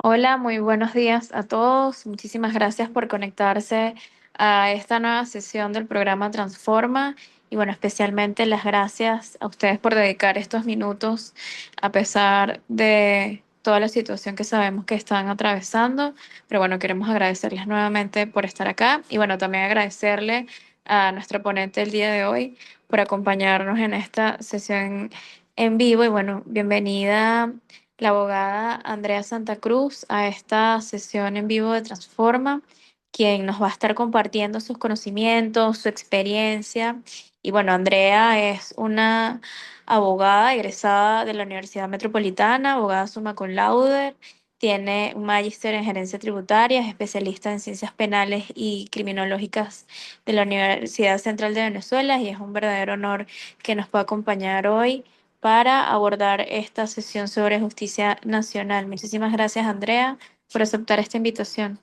Hola, muy buenos días a todos. Muchísimas gracias por conectarse a esta nueva sesión del programa Transforma. Y bueno, especialmente las gracias a ustedes por dedicar estos minutos a pesar de toda la situación que sabemos que están atravesando. Pero bueno, queremos agradecerles nuevamente por estar acá y bueno, también agradecerle a nuestra ponente el día de hoy por acompañarnos en esta sesión en vivo. Y bueno, bienvenida la abogada Andrea Santa Cruz a esta sesión en vivo de Transforma, quien nos va a estar compartiendo sus conocimientos, su experiencia. Y bueno, Andrea es una abogada egresada de la Universidad Metropolitana, abogada summa cum laude, tiene un magíster en gerencia tributaria, es especialista en ciencias penales y criminológicas de la Universidad Central de Venezuela y es un verdadero honor que nos pueda acompañar hoy para abordar esta sesión sobre justicia nacional. Muchísimas gracias, Andrea, por aceptar esta invitación.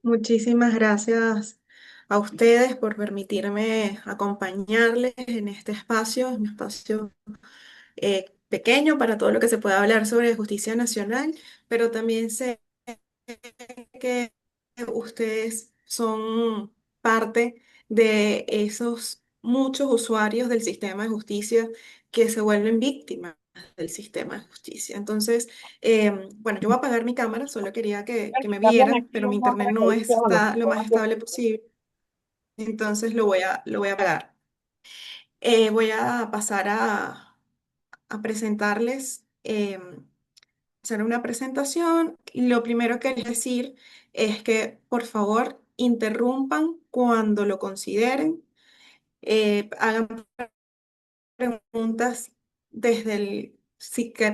Muchísimas gracias a ustedes por permitirme acompañarles en este espacio, un espacio pequeño para todo lo que se pueda hablar sobre justicia nacional, pero también sé que ustedes son parte de esos muchos usuarios del sistema de justicia que se vuelven víctimas del sistema de justicia. Entonces, bueno, yo voy a apagar mi cámara, solo quería que me Cambian vieran, aquí pero mi nomás internet para que no dices o no. está lo más estable posible, entonces lo voy a apagar. Voy a pasar a presentarles. Hacer una presentación. Lo primero que les decir es que por favor interrumpan cuando lo consideren, hagan preguntas desde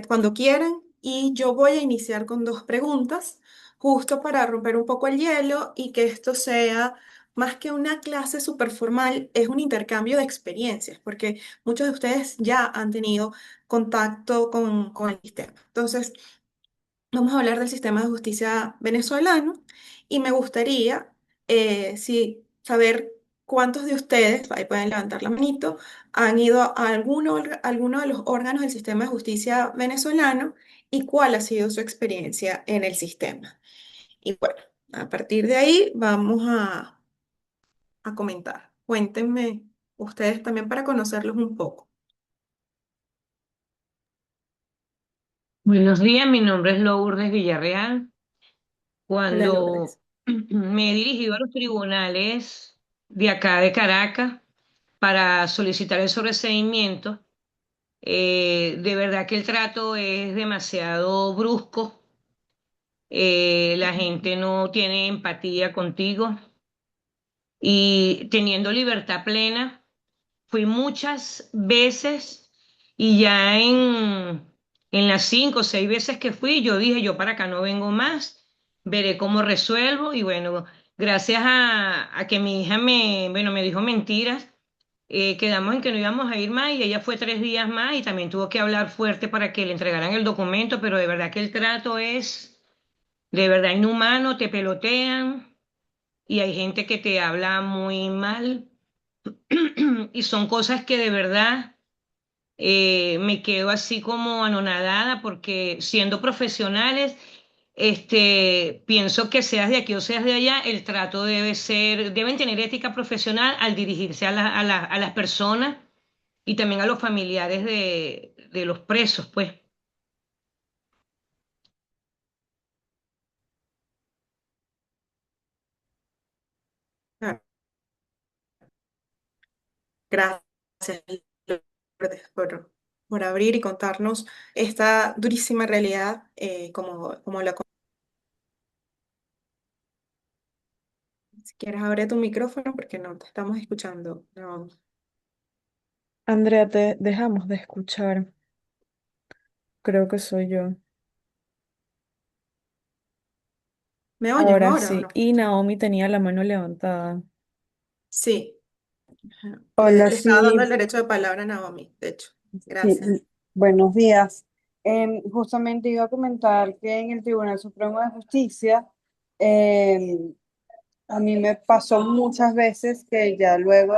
cuando quieran y yo voy a iniciar con dos preguntas justo para romper un poco el hielo y que esto sea más que una clase súper formal, es un intercambio de experiencias, porque muchos de ustedes ya han tenido contacto con el sistema. Entonces, vamos a hablar del sistema de justicia venezolano y me gustaría saber cuántos de ustedes, ahí pueden levantar la manito, han ido a alguno de los órganos del sistema de justicia venezolano y cuál ha sido su experiencia en el sistema. Y bueno, a partir de ahí vamos a comentar. Cuéntenme ustedes también para conocerlos un poco. Buenos días, mi nombre es Lourdes Villarreal. Hola, Lourdes. Cuando me he dirigido a los tribunales de acá de Caracas para solicitar el sobreseimiento, de verdad que el trato es demasiado brusco, la gente no tiene empatía contigo y teniendo libertad plena. Fui muchas veces y ya en las 5 o 6 veces que fui, yo dije, yo para acá no vengo más, veré cómo resuelvo. Y bueno, gracias a que mi hija me dijo mentiras, quedamos en que no íbamos a ir más y ella fue 3 días más y también tuvo que hablar fuerte para que le entregaran el documento, pero de verdad que el trato es de verdad inhumano, te pelotean y hay gente que te habla muy mal. Y son cosas que de verdad me quedo así como anonadada porque siendo profesionales, pienso que seas de aquí o seas de allá, el trato debe ser, deben tener ética profesional al dirigirse a las personas y también a los familiares de los presos, pues. Ah, gracias, Lourdes, por abrir y contarnos esta durísima realidad, como la... Si quieres, abre tu micrófono porque no te estamos escuchando. No. Andrea, te dejamos de escuchar. Creo que soy yo. ¿Me oyes Ahora ahora o sí. no? Y Naomi tenía la mano levantada. Sí. Ajá. Le, Hola, le estaba dando el sí, derecho de palabra a Naomi, de hecho. sí, Gracias. buenos días. Justamente iba a comentar que en el Tribunal Supremo de Justicia em, a mí me pasó muchas veces que ya luego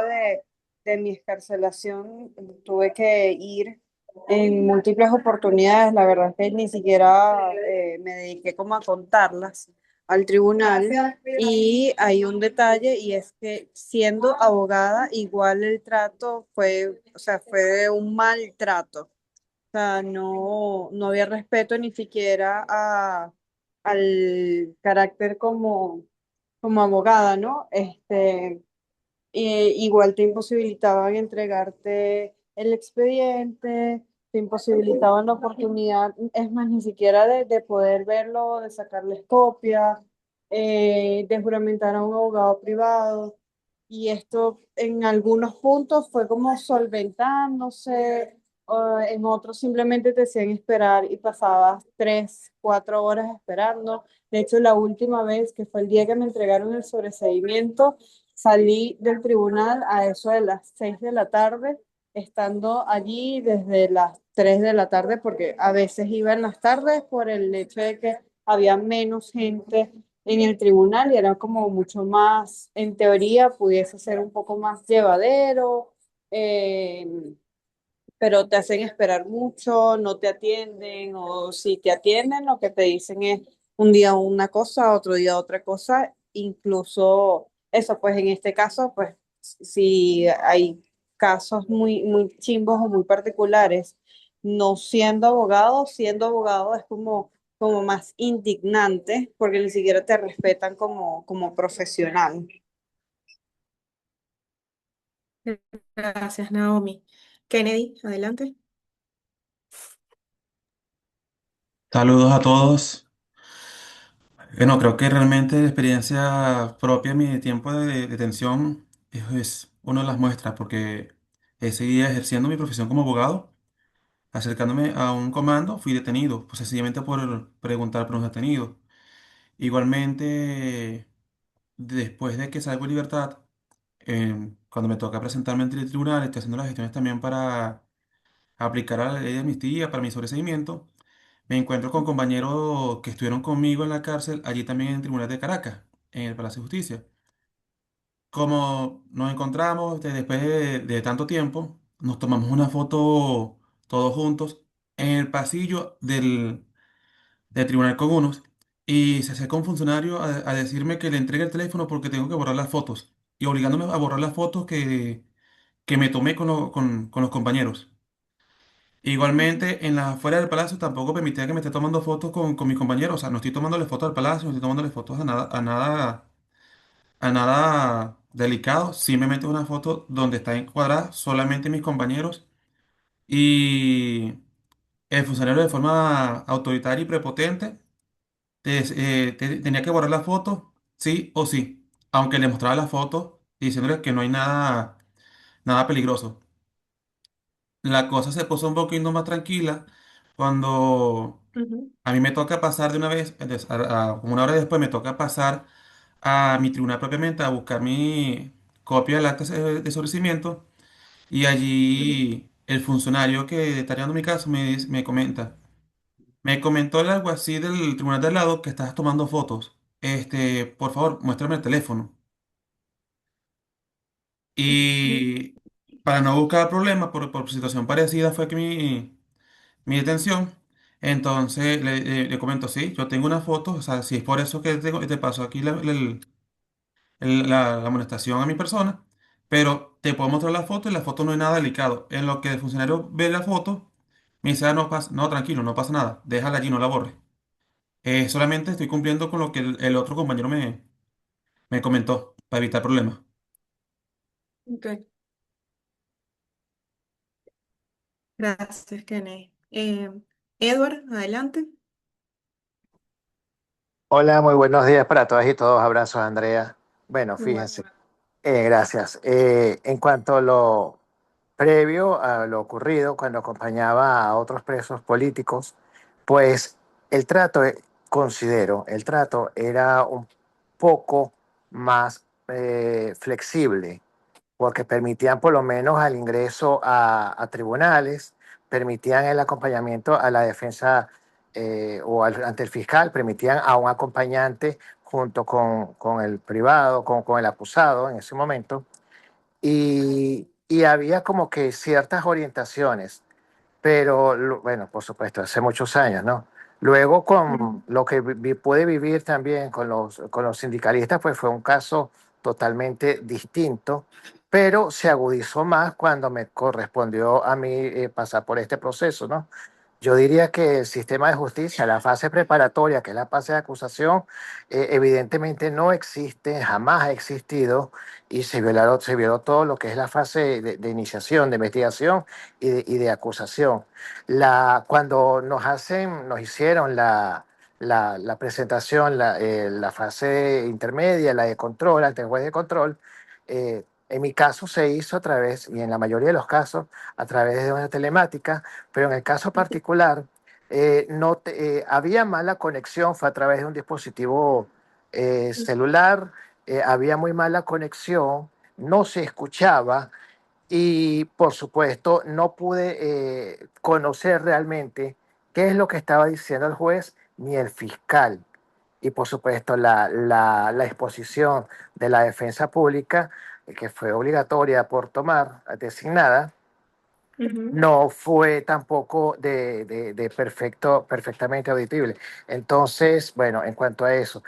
de mi excarcelación tuve que ir en múltiples oportunidades. La verdad es que ni siquiera me dediqué como a contarlas al tribunal. Y hay un detalle y es que siendo abogada, igual el trato fue, o sea, fue un maltrato. O sea, no había respeto ni siquiera al carácter como abogada, ¿no? Igual te imposibilitaban entregarte el expediente, te imposibilitaban la oportunidad, es más, ni siquiera de poder verlo, de sacarles copia, de juramentar a un abogado privado. Y esto en algunos puntos fue como solventándose, o en otros simplemente te hacían esperar y pasabas 3, 4 horas esperando. De hecho, la última vez, que fue el día que me entregaron el sobreseimiento, salí del tribunal a eso de las 6 de la tarde, estando allí desde las 3 de la tarde, porque a veces iba en las tardes por el hecho de que había menos gente en el tribunal y era como mucho más, en teoría, pudiese ser un poco más llevadero, eh, pero te hacen esperar mucho, no te atienden, o si te atienden, lo que te dicen es un día una cosa, otro día otra cosa, incluso eso, pues en este caso, pues si hay casos muy chimbos o muy particulares, no siendo abogado es como más indignante porque ni siquiera te respetan como profesional. Gracias, Naomi. Kennedy, adelante. Saludos a todos. Bueno, creo que realmente la experiencia propia, mi tiempo de detención es una de las muestras, porque ese día ejerciendo mi profesión como abogado, acercándome a un comando, fui detenido, pues sencillamente por preguntar por un detenido. Igualmente, después de que salgo en libertad, cuando me toca presentarme ante el tribunal, estoy haciendo las gestiones también para aplicar a la ley de amnistía, para mi sobreseimiento. Me encuentro con compañeros que estuvieron conmigo en la cárcel, allí también en el Tribunal de Caracas, en el Palacio de Justicia. Como nos encontramos después de tanto tiempo, nos tomamos una foto todos juntos en el pasillo del tribunal con unos y se acerca un funcionario a decirme que le entregue el teléfono porque tengo que borrar las fotos y obligándome a borrar las fotos que me tomé con los compañeros. Ujú. Igualmente, en la afuera del palacio tampoco permitía que me esté tomando fotos con mis compañeros. O sea, no estoy tomándole fotos al palacio, no estoy tomándole fotos a nada delicado. Simplemente una foto donde está encuadrada solamente mis compañeros. Y el funcionario de forma autoritaria y prepotente tenía que borrar la foto, sí o sí. Aunque le mostraba la foto diciéndole que no hay nada peligroso. La cosa se puso un poquito más tranquila cuando Ujú. a mí me toca pasar de una vez, entonces, como una hora después me toca pasar a mi tribunal propiamente a buscar mi copia del acta de sobrecimiento y Ujú. allí el funcionario que está llevando mi caso me comenta, me comentó el alguacil del tribunal de al lado que estás tomando fotos. Por favor, muéstrame el teléfono. Ujú. Y para no buscar problemas por situación parecida fue que mi detención. Entonces le comento, sí, yo tengo una foto, o sea, si es por eso que te paso aquí la amonestación a mi persona, pero te puedo mostrar la foto y la foto no es nada delicado. En lo que el funcionario ve la foto, me dice, no pasa, no, tranquilo, no pasa nada, déjala allí, no la borres. Solamente estoy cumpliendo con lo que el otro compañero me comentó, para evitar problemas. Ok, gracias, Kennedy. Edward, adelante. Hola, muy buenos días para todas y todos. Abrazos, Andrea. Bueno, Igual. fíjense. Gracias. En cuanto a lo previo a lo ocurrido cuando acompañaba a otros presos políticos, pues el trato, considero, el trato era un poco más flexible porque permitían por lo menos el ingreso a tribunales, permitían el acompañamiento a la defensa ante el fiscal, permitían a un acompañante junto con el privado, con el acusado en ese momento, y había como que ciertas orientaciones pero bueno, por supuesto, hace muchos años, ¿no? Luego Ujú. con lo que pude vivir también con los sindicalistas, pues fue un caso totalmente distinto, pero se agudizó más cuando me correspondió a mí pasar por este proceso, ¿no? Yo diría que el sistema de justicia, la fase preparatoria, que es la fase de acusación, evidentemente no existe, jamás ha existido, y se violó todo lo que es la fase de iniciación, de investigación y de acusación. Cuando nos hicieron la presentación, la fase intermedia, la de control, ante el juez de control, en mi caso se hizo a través, y en la mayoría de los casos, a través de una telemática, pero en el caso particular, no había mala conexión, fue a través de un dispositivo celular, había muy mala conexión, no se escuchaba y por supuesto no pude conocer realmente qué es lo que estaba diciendo el juez ni el fiscal. Y por supuesto la exposición de la defensa pública, que fue obligatoria por tomar, designada, Ujú. no fue tampoco de perfectamente audible. Entonces, bueno, en cuanto a eso,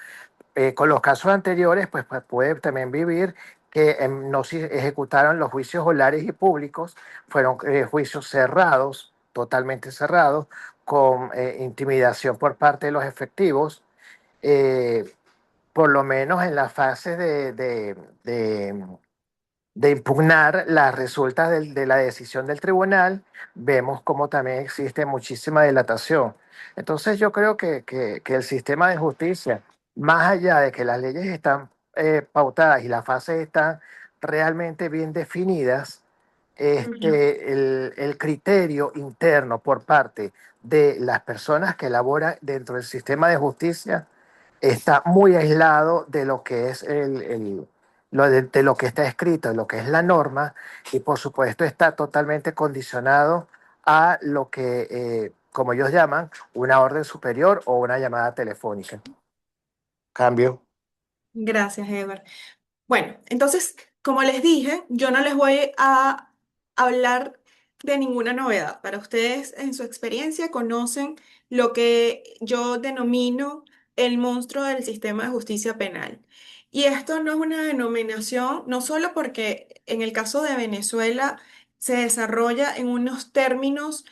con los casos anteriores, pues puede también vivir que no se ejecutaron los juicios orales y públicos, fueron juicios cerrados, totalmente cerrados, con intimidación por parte de los efectivos, eh, por lo menos en la fase de impugnar las resultas de la decisión del tribunal, vemos como también existe muchísima dilatación. Entonces yo creo que el sistema de justicia, más allá de que las leyes están pautadas y las fases están realmente bien definidas, Ujú. el criterio interno por parte de las personas que elaboran dentro del sistema de justicia está muy aislado de lo que es de lo que está escrito, de lo que es la norma, y por supuesto está totalmente condicionado a lo que, como ellos llaman, una orden superior o una llamada telefónica. Cambio. Gracias, Ever. Bueno, entonces, como les dije, yo no les voy a hablar de ninguna novedad. Para ustedes, en su experiencia, conocen lo que yo denomino el monstruo del sistema de justicia penal. Y esto no es una denominación, no solo porque en el caso de Venezuela se desarrolla en unos términos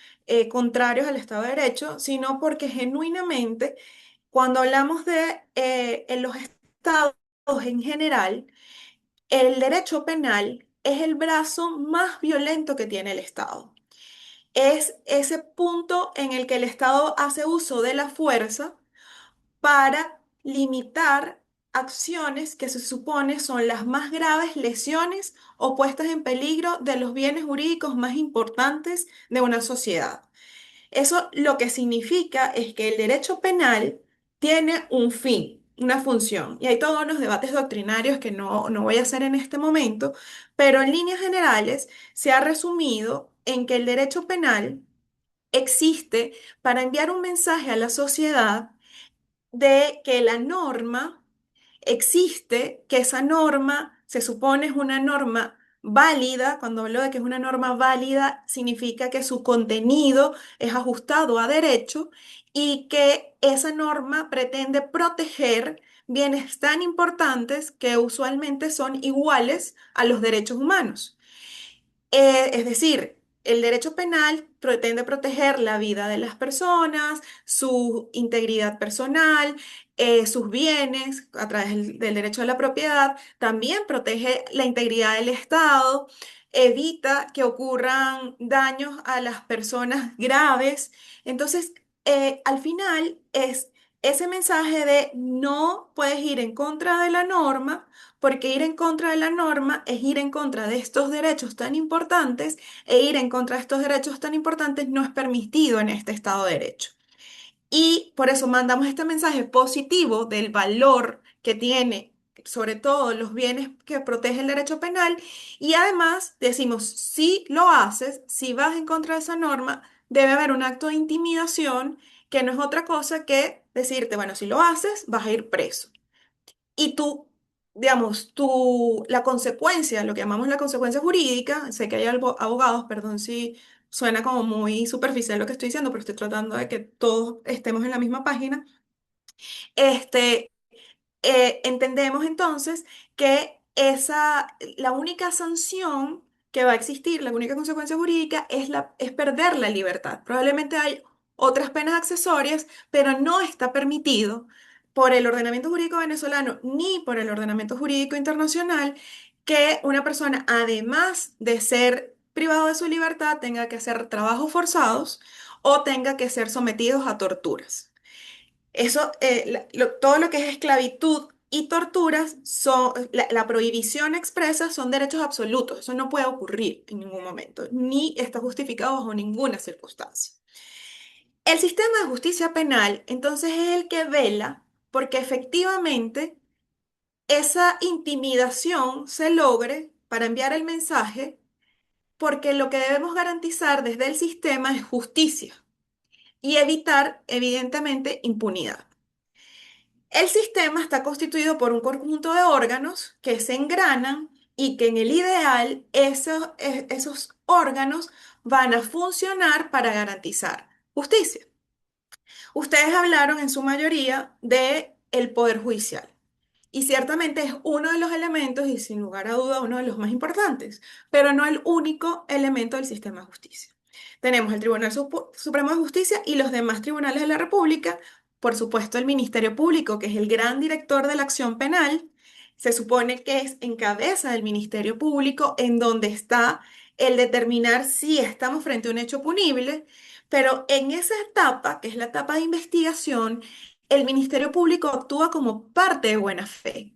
contrarios al Estado de Derecho, sino porque genuinamente, cuando hablamos de en los estados en general, el derecho penal es el brazo más violento que tiene el Estado. Es ese punto en el que el Estado hace uso de la fuerza para limitar acciones que se supone son las más graves lesiones o puestas en peligro de los bienes jurídicos más importantes de una sociedad. Eso lo que significa es que el derecho penal tiene un fin, una función. Y hay todos unos debates doctrinarios que no voy a hacer en este momento, pero en líneas generales se ha resumido en que el derecho penal existe para enviar un mensaje a la sociedad de que la norma existe, que esa norma se supone es una norma válida. Cuando hablo de que es una norma válida, significa que su contenido es ajustado a derecho y que esa norma pretende proteger bienes tan importantes que usualmente son iguales a los derechos humanos. Es decir, el derecho penal pretende proteger la vida de las personas, su integridad personal, sus bienes a través del derecho a la propiedad. También protege la integridad del Estado, evita que ocurran daños a las personas graves. Entonces, al final es ese mensaje de no puedes ir en contra de la norma, porque ir en contra de la norma es ir en contra de estos derechos tan importantes, e ir en contra de estos derechos tan importantes no es permitido en este Estado de Derecho. Y por eso mandamos este mensaje positivo del valor que tiene, sobre todo los bienes que protege el derecho penal, y además decimos, si lo haces, si vas en contra de esa norma, debe haber un acto de intimidación que no es otra cosa que decirte, bueno, si lo haces, vas a ir preso. Y tú, digamos, la consecuencia, lo que llamamos la consecuencia jurídica, sé que hay abogados, perdón si suena como muy superficial lo que estoy diciendo, pero estoy tratando de que todos estemos en la misma página. Este, entendemos entonces que la única sanción que va a existir, la única consecuencia jurídica es perder la libertad. Probablemente hay otras penas accesorias, pero no está permitido por el ordenamiento jurídico venezolano ni por el ordenamiento jurídico internacional que una persona, además de ser privado de su libertad, tenga que hacer trabajos forzados o tenga que ser sometidos a torturas. Eso, todo lo que es esclavitud y torturas, la prohibición expresa son derechos absolutos. Eso no puede ocurrir en ningún momento, ni está justificado bajo ninguna circunstancia. El sistema de justicia penal, entonces, es el que vela porque efectivamente esa intimidación se logre para enviar el mensaje, porque lo que debemos garantizar desde el sistema es justicia y evitar, evidentemente, impunidad. El sistema está constituido por un conjunto de órganos que se engranan y que en el ideal esos órganos van a funcionar para garantizar justicia. Ustedes hablaron en su mayoría de el poder judicial. Y ciertamente es uno de los elementos y sin lugar a duda uno de los más importantes, pero no el único elemento del sistema de justicia. Tenemos el Tribunal Supremo de Justicia y los demás tribunales de la República, por supuesto el Ministerio Público, que es el gran director de la acción penal, se supone que es en cabeza del Ministerio Público en donde está el determinar si estamos frente a un hecho punible, pero en esa etapa, que es la etapa de investigación, el Ministerio Público actúa como parte de buena fe.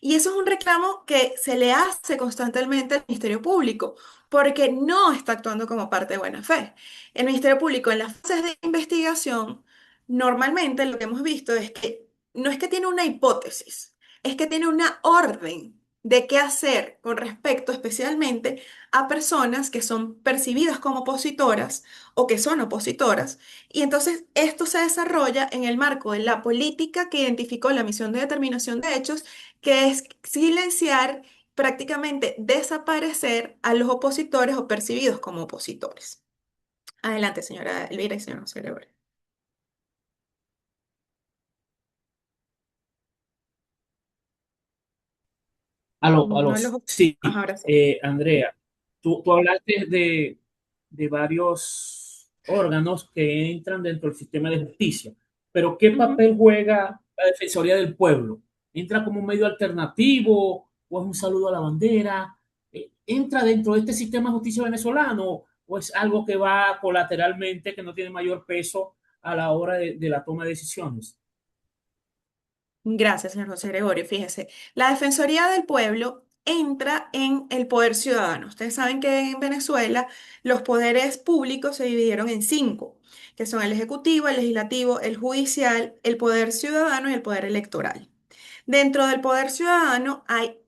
Y eso es un reclamo que se le hace constantemente al Ministerio Público, porque no está actuando como parte de buena fe. El Ministerio Público en las fases de investigación, normalmente lo que hemos visto es que no es que tiene una hipótesis, es que tiene una orden de qué hacer con respecto especialmente a personas que son percibidas como opositoras o que son opositoras, y entonces esto se desarrolla en el marco de la política que identificó la misión de determinación de hechos, que es silenciar, prácticamente desaparecer a los opositores o percibidos como opositores. Adelante, señora Elvira y señor José Gregorio. Aló, Uno aló. de los... Sí, Ajá, ahora sí. Andrea, tú hablaste de varios órganos que entran dentro del sistema de justicia, pero ¿qué Ujú. papel juega la Defensoría del Pueblo? ¿Entra como un medio alternativo o es un saludo a la bandera? ¿Entra dentro de este sistema de justicia venezolano o es algo que va colateralmente, que no tiene mayor peso a la hora de la toma de decisiones? Gracias, señor José Gregorio. Fíjese, la Defensoría del Pueblo entra en el poder ciudadano. Ustedes saben que en Venezuela los poderes públicos se dividieron en cinco, que son el ejecutivo, el legislativo, el judicial, el poder ciudadano y el poder electoral. Dentro del poder ciudadano hay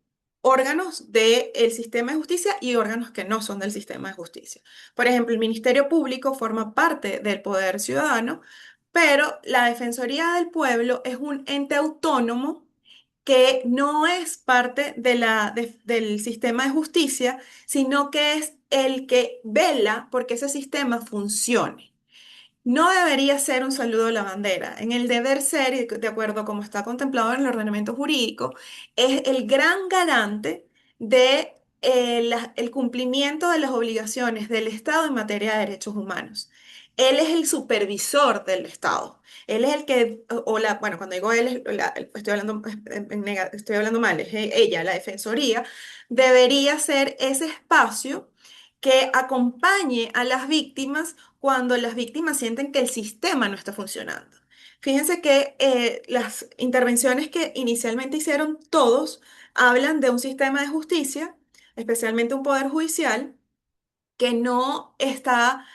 órganos del sistema de justicia y órganos que no son del sistema de justicia. Por ejemplo, el Ministerio Público forma parte del poder ciudadano, pero la Defensoría del Pueblo es un ente autónomo que no es parte del sistema de justicia, sino que es el que vela porque ese sistema funcione. No debería ser un saludo a la bandera. En el deber ser, y de acuerdo a como está contemplado en el ordenamiento jurídico, es el gran garante de el cumplimiento de las obligaciones del Estado en materia de derechos humanos. Él es el supervisor del Estado. Él es el que, bueno, cuando digo él, estoy hablando, estoy hablando mal, es ella, la Defensoría, debería ser ese espacio que acompañe a las víctimas cuando las víctimas sienten que el sistema no está funcionando. Fíjense que las intervenciones que inicialmente hicieron todos hablan de un sistema de justicia, especialmente un poder judicial, que no está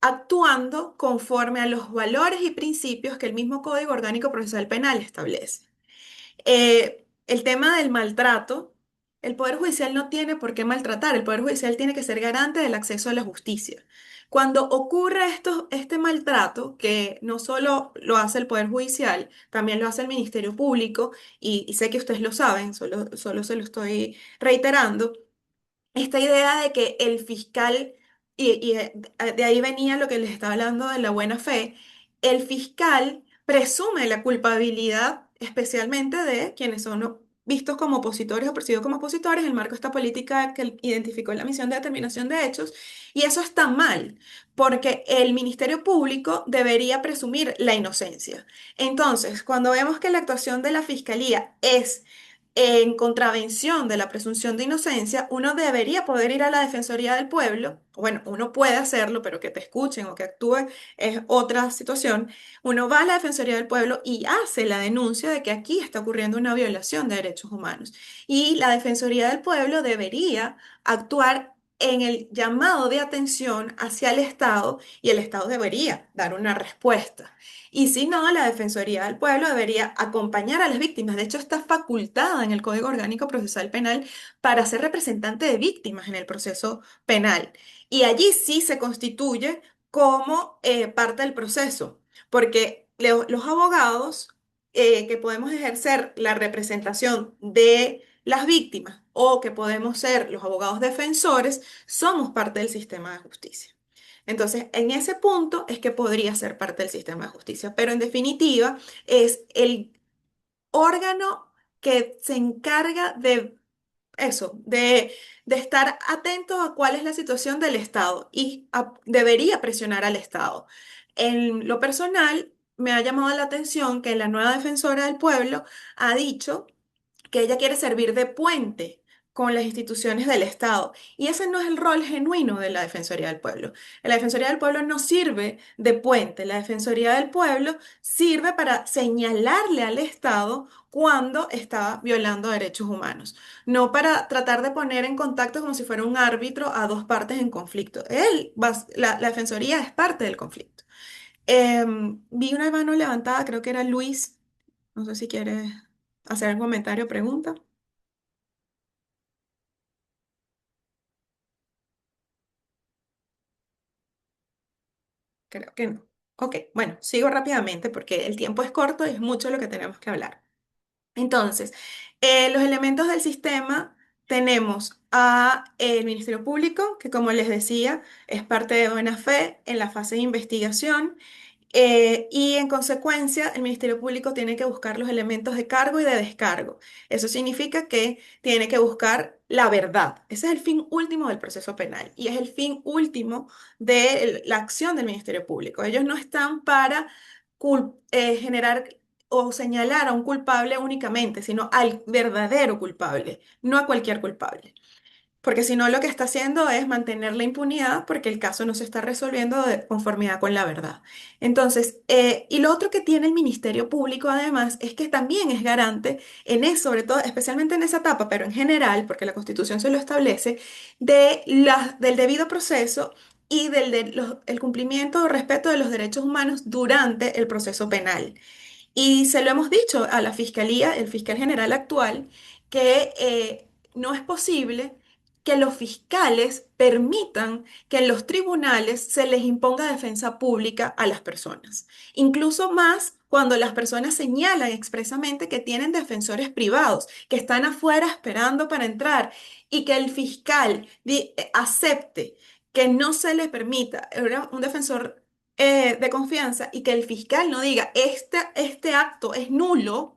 actuando conforme a los valores y principios que el mismo Código Orgánico Procesal Penal establece. El tema del maltrato, el Poder Judicial no tiene por qué maltratar, el Poder Judicial tiene que ser garante del acceso a la justicia. Cuando ocurre este maltrato, que no solo lo hace el Poder Judicial, también lo hace el Ministerio Público, y sé que ustedes lo saben, solo se lo estoy reiterando, esta idea de que el fiscal de ahí venía lo que les estaba hablando de la buena fe, el fiscal presume la culpabilidad especialmente de quienes son vistos como opositores o percibidos como opositores en el marco de esta política que identificó la misión de determinación de hechos, y eso está mal, porque el Ministerio Público debería presumir la inocencia. Entonces, cuando vemos que la actuación de la Fiscalía es en contravención de la presunción de inocencia, uno debería poder ir a la Defensoría del Pueblo. Bueno, uno puede hacerlo, pero que te escuchen o que actúe es otra situación. Uno va a la Defensoría del Pueblo y hace la denuncia de que aquí está ocurriendo una violación de derechos humanos. Y la Defensoría del Pueblo debería actuar en el llamado de atención hacia el Estado, y el Estado debería dar una respuesta. Y si no, la Defensoría del Pueblo debería acompañar a las víctimas. De hecho, está facultada en el Código Orgánico Procesal Penal para ser representante de víctimas en el proceso penal. Y allí sí se constituye como parte del proceso, porque los abogados que podemos ejercer la representación de las víctimas o que podemos ser los abogados defensores, somos parte del sistema de justicia. Entonces, en ese punto es que podría ser parte del sistema de justicia, pero en definitiva es el órgano que se encarga de eso, de estar atento a cuál es la situación del Estado y debería presionar al Estado. En lo personal, me ha llamado la atención que la nueva defensora del pueblo ha dicho que ella quiere servir de puente con las instituciones del Estado. Y ese no es el rol genuino de la Defensoría del Pueblo. La Defensoría del Pueblo no sirve de puente. La Defensoría del Pueblo sirve para señalarle al Estado cuando está violando derechos humanos, no para tratar de poner en contacto como si fuera un árbitro a dos partes en conflicto. La Defensoría es parte del conflicto. Vi una mano levantada, creo que era Luis. No sé si quieres hacer algún comentario o pregunta. Creo que no. Ok, bueno, sigo rápidamente porque el tiempo es corto y es mucho lo que tenemos que hablar. Entonces, los elementos del sistema tenemos a el Ministerio Público, que como les decía, es parte de buena fe en la fase de investigación. Y en consecuencia, el Ministerio Público tiene que buscar los elementos de cargo y de descargo. Eso significa que tiene que buscar la verdad. Ese es el fin último del proceso penal y es el fin último de la acción del Ministerio Público. Ellos no están para generar o señalar a un culpable únicamente, sino al verdadero culpable, no a cualquier culpable. Porque si no, lo que está haciendo es mantener la impunidad porque el caso no se está resolviendo de conformidad con la verdad. Entonces, y lo otro que tiene el Ministerio Público además es que también es garante en eso, sobre todo, especialmente en esa etapa, pero en general, porque la Constitución se lo establece, del debido proceso y el cumplimiento o respeto de los derechos humanos durante el proceso penal. Y se lo hemos dicho a la Fiscalía, el fiscal general actual, que no es posible que los fiscales permitan que en los tribunales se les imponga defensa pública a las personas. Incluso más cuando las personas señalan expresamente que tienen defensores privados, que están afuera esperando para entrar y que el fiscal acepte que no se le permita un defensor de confianza y que el fiscal no diga, este acto es nulo,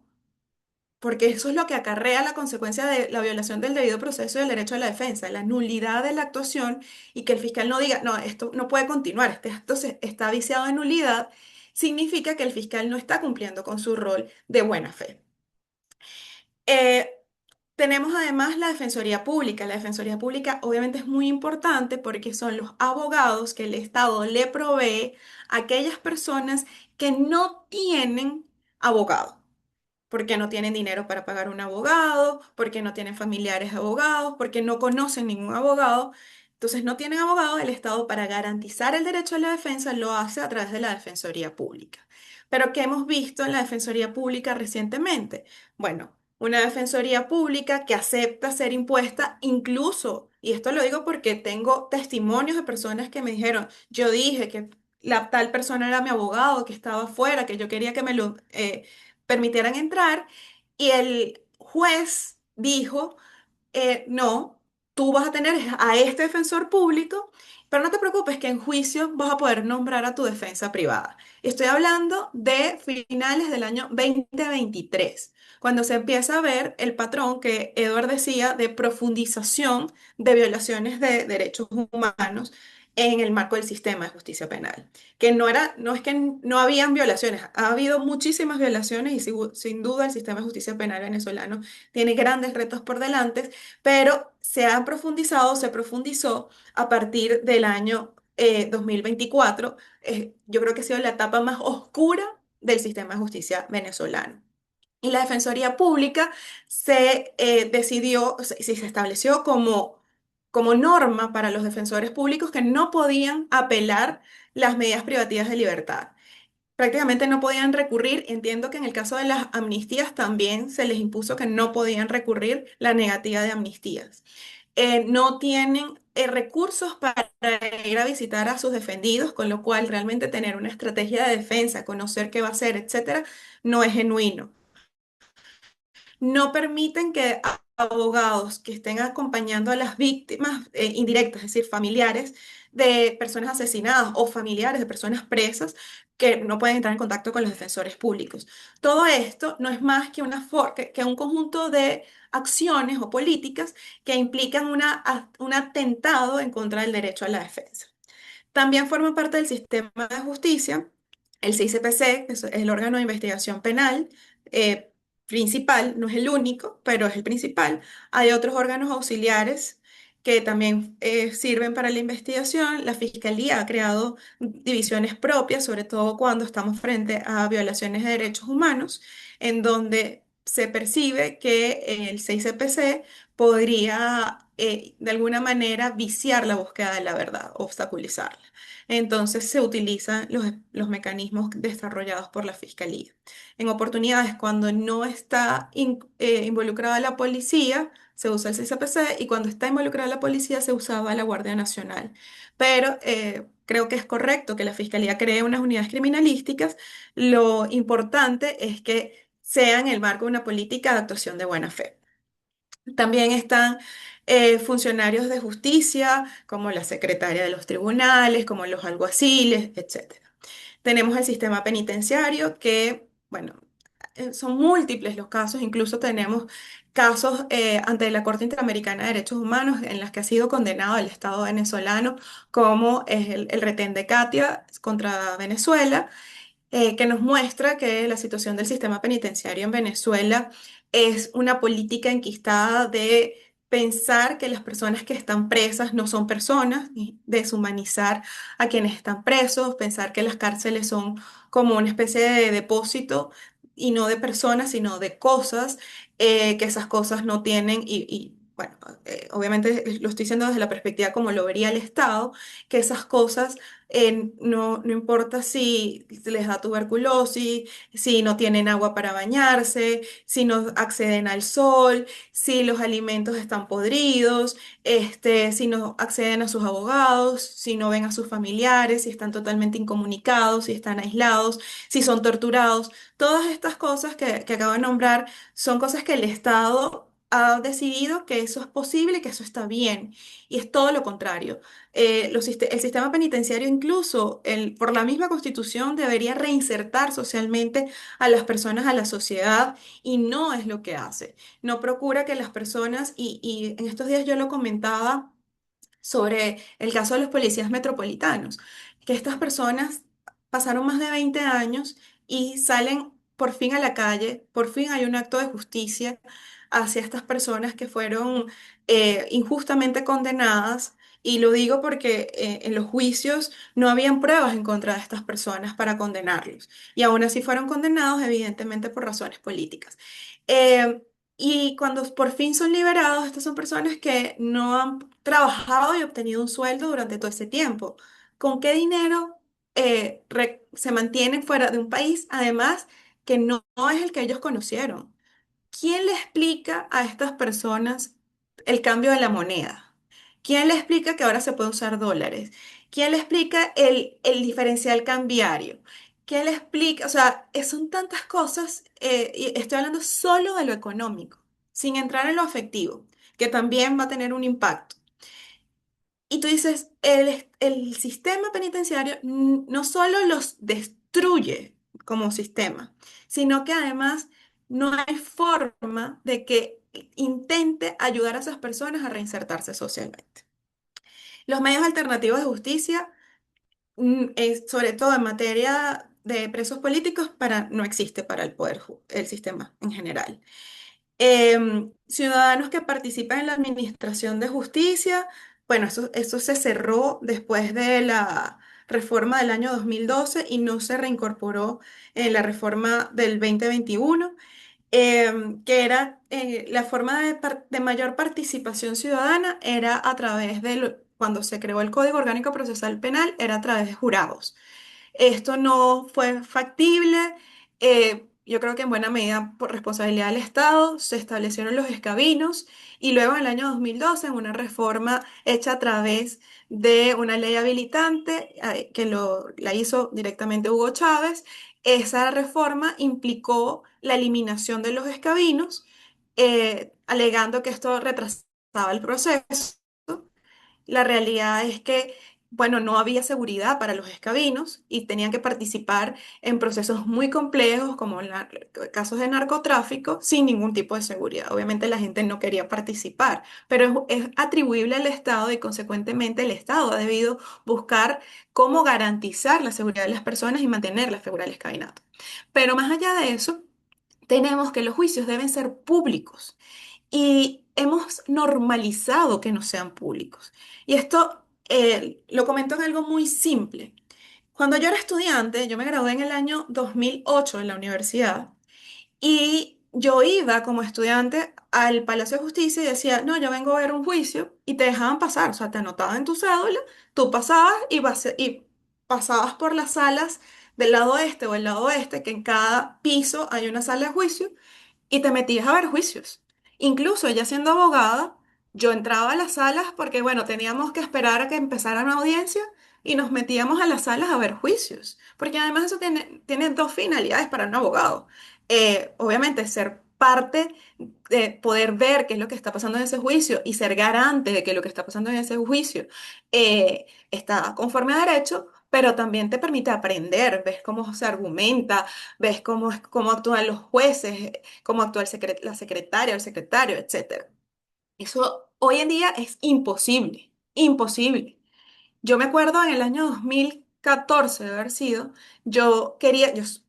porque eso es lo que acarrea la consecuencia de la violación del debido proceso y del derecho a la defensa, la nulidad de la actuación, y que el fiscal no diga, no, esto no puede continuar, este acto está viciado de nulidad, significa que el fiscal no está cumpliendo con su rol de buena fe. Eh, Tenemos además la Defensoría Pública. La Defensoría Pública obviamente es muy importante porque son los abogados que el Estado le provee a aquellas personas que no tienen abogado, porque no tienen dinero para pagar un abogado, porque no tienen familiares abogados, porque no conocen ningún abogado. Entonces no tienen abogado, el Estado para garantizar el derecho a la defensa lo hace a través de la Defensoría Pública. Pero ¿qué hemos visto en la Defensoría Pública recientemente? Bueno, una Defensoría Pública que acepta ser impuesta incluso, y esto lo digo porque tengo testimonios de personas que me dijeron, yo dije que la tal persona era mi abogado, que estaba afuera, que yo quería que me lo permitieran entrar y el juez dijo, no, tú vas a tener a este defensor público, pero no te preocupes que en juicio vas a poder nombrar a tu defensa privada. Estoy hablando de finales del año 2023, cuando se empieza a ver el patrón que Edward decía de profundización de violaciones de derechos humanos en el marco del sistema de justicia penal. Que no era, no es que no habían violaciones, ha habido muchísimas violaciones y sin duda el sistema de justicia penal venezolano tiene grandes retos por delante, pero se ha profundizado, se profundizó a partir del año 2024. Yo creo que ha sido la etapa más oscura del sistema de justicia venezolano. Y la Defensoría Pública se decidió, se estableció como norma para los defensores públicos que no podían apelar las medidas privativas de libertad. Prácticamente no podían recurrir. Entiendo que en el caso de las amnistías también se les impuso que no podían recurrir la negativa de amnistías. No tienen recursos para ir a visitar a sus defendidos, con lo cual realmente tener una estrategia de defensa, conocer qué va a hacer, etcétera, no es genuino. No permiten que abogados que estén acompañando a las víctimas indirectas, es decir, familiares de personas asesinadas o familiares de personas presas, que no pueden entrar en contacto con los defensores públicos. Todo esto no es más que, que un conjunto de acciones o políticas que implican un atentado en contra del derecho a la defensa. También forma parte del sistema de justicia el CICPC, que es el órgano de investigación penal principal, no es el único, pero es el principal. Hay otros órganos auxiliares que también sirven para la investigación. La Fiscalía ha creado divisiones propias, sobre todo cuando estamos frente a violaciones de derechos humanos, en donde se percibe que el CICPC podría de alguna manera viciar la búsqueda de la verdad, obstaculizarla. Entonces se utilizan los mecanismos desarrollados por la Fiscalía. En oportunidades cuando no está involucrada la policía, se usa el CICPC y cuando está involucrada la policía se usaba la Guardia Nacional. Pero creo que es correcto que la Fiscalía cree unas unidades criminalísticas. Lo importante es que sea en el marco de una política de actuación de buena fe. También están funcionarios de justicia, como la secretaria de los tribunales, como los alguaciles, etcétera. Tenemos el sistema penitenciario que, bueno, son múltiples los casos, incluso tenemos casos ante la Corte Interamericana de Derechos Humanos en las que ha sido condenado el Estado venezolano, como es el retén de Katia contra Venezuela, que nos muestra que la situación del sistema penitenciario en Venezuela es una política enquistada de pensar que las personas que están presas no son personas, y deshumanizar a quienes están presos, pensar que las cárceles son como una especie de depósito y no de personas, sino de cosas, que esas cosas no tienen bueno, obviamente lo estoy diciendo desde la perspectiva como lo vería el Estado, que esas cosas no importa si les da tuberculosis, si no tienen agua para bañarse, si no acceden al sol, si los alimentos están podridos, si no acceden a sus abogados, si no ven a sus familiares, si están totalmente incomunicados, si están aislados, si son torturados. Todas estas cosas que acabo de nombrar son cosas que el Estado ha decidido que eso es posible, que eso está bien, y es todo lo contrario. El sistema penitenciario incluso por la misma Constitución debería reinsertar socialmente a las personas a la sociedad y no es lo que hace. No procura que las personas, y en estos días yo lo comentaba sobre el caso de los policías metropolitanos, que estas personas pasaron más de 20 años y salen por fin a la calle, por fin hay un acto de justicia hacia estas personas que fueron injustamente condenadas. Y lo digo porque en los juicios no habían pruebas en contra de estas personas para condenarlos. Y aún así fueron condenados, evidentemente, por razones políticas. Eh, y cuando por fin son liberados, estas son personas que no han trabajado y obtenido un sueldo durante todo ese tiempo. ¿Con qué dinero se mantienen fuera de un país, además que no es el que ellos conocieron? ¿Quién le explica a estas personas el cambio de la moneda? ¿Quién le explica que ahora se puede usar dólares? ¿Quién le explica el diferencial cambiario? ¿Quién le explica? O sea, son tantas cosas, y estoy hablando solo de lo económico, sin entrar en lo afectivo. que también va a tener un impacto. Y tú dices, el sistema penitenciario no solo los destruye como sistema, sino que además no hay forma de que intente ayudar a esas personas a reinsertarse socialmente. Los medios alternativos de justicia, sobre todo en materia de presos políticos, no existe para el sistema en general. Ciudadanos que participan en la administración de justicia, bueno, eso se cerró después de la reforma del año 2012 y no se reincorporó en la reforma del 2021, que era la forma de mayor participación ciudadana era a través cuando se creó el Código Orgánico Procesal Penal, era a través de jurados. Esto no fue factible. Yo creo que en buena medida por responsabilidad del Estado se establecieron los escabinos y luego en el año 2012 en una reforma hecha a través de una ley habilitante la hizo directamente Hugo Chávez. Esa reforma implicó la eliminación de los escabinos, alegando que esto retrasaba el proceso. La realidad es que, bueno, no había seguridad para los escabinos y tenían que participar en procesos muy complejos como casos de narcotráfico sin ningún tipo de seguridad. Obviamente la gente no quería participar, pero es atribuible al Estado y consecuentemente el Estado ha debido buscar cómo garantizar la seguridad de las personas y mantener la figura del escabinato. Pero más allá de eso, tenemos que los juicios deben ser públicos y hemos normalizado que no sean públicos. Y esto lo comento en algo muy simple. Cuando yo era estudiante, yo me gradué en el año 2008 en la universidad y yo iba como estudiante al Palacio de Justicia y decía, no, yo vengo a ver un juicio y te dejaban pasar, o sea, te anotaban en tu cédula, tú pasabas y pasabas por las salas del lado este o el lado oeste, que en cada piso hay una sala de juicio y te metías a ver juicios. Incluso ya siendo abogada, yo entraba a las salas porque, bueno, teníamos que esperar a que empezara una audiencia y nos metíamos a las salas a ver juicios. Porque además eso tiene dos finalidades para un abogado. Obviamente, ser parte de poder ver qué es lo que está pasando en ese juicio y ser garante de que lo que está pasando en ese juicio está conforme a derecho, pero también te permite aprender, ves cómo se argumenta, ves cómo actúan los jueces, cómo actúa la secretaria, el secretario, etcétera. Eso hoy en día es imposible, imposible. Yo me acuerdo en el año 2014 de haber sido,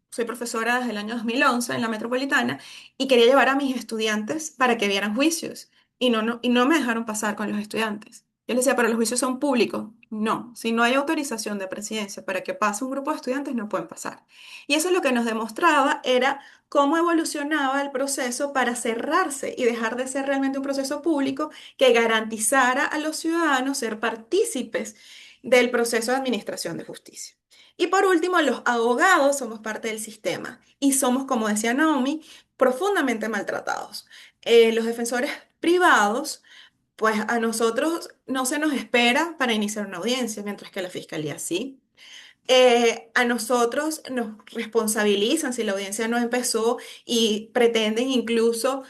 soy profesora desde el año 2011 en la Metropolitana y quería llevar a mis estudiantes para que vieran juicios y no me dejaron pasar con los estudiantes. Yo les decía, pero los juicios son públicos. No, si no hay autorización de presidencia para que pase un grupo de estudiantes, no pueden pasar. Y eso lo que nos demostraba era cómo evolucionaba el proceso para cerrarse y dejar de ser realmente un proceso público que garantizara a los ciudadanos ser partícipes del proceso de administración de justicia. Y por último, los abogados somos parte del sistema y somos, como decía Naomi, profundamente maltratados. Los defensores privados, pues a nosotros no se nos espera para iniciar una audiencia, mientras que a la fiscalía sí. A nosotros nos responsabilizan si la audiencia no empezó y pretenden incluso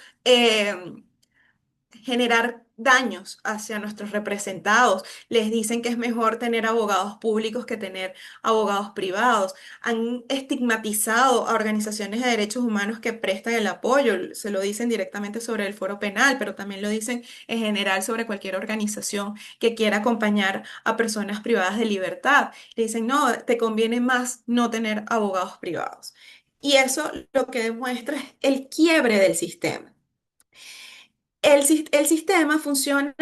generar daños hacia nuestros representados. Les dicen que es mejor tener abogados públicos que tener abogados privados. Han estigmatizado a organizaciones de derechos humanos que prestan el apoyo. Se lo dicen directamente sobre el foro penal, pero también lo dicen en general sobre cualquier organización que quiera acompañar a personas privadas de libertad. Le dicen, no, te conviene más no tener abogados privados. Y eso lo que demuestra es el quiebre del sistema. El sistema funciona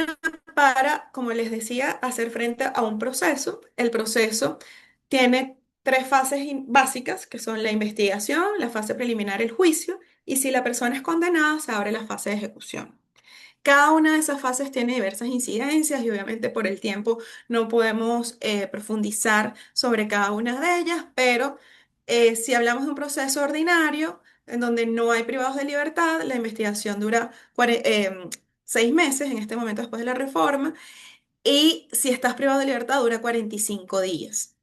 para, como les decía, hacer frente a un proceso. El proceso tiene tres fases básicas, que son la investigación, la fase preliminar, el juicio, y si la persona es condenada, se abre la fase de ejecución. Cada una de esas fases tiene diversas incidencias y obviamente por el tiempo no podemos profundizar sobre cada una de ellas, pero si hablamos de un proceso ordinario en donde no hay privados de libertad, la investigación dura 6 meses en este momento después de la reforma y si estás privado de libertad dura 45 días.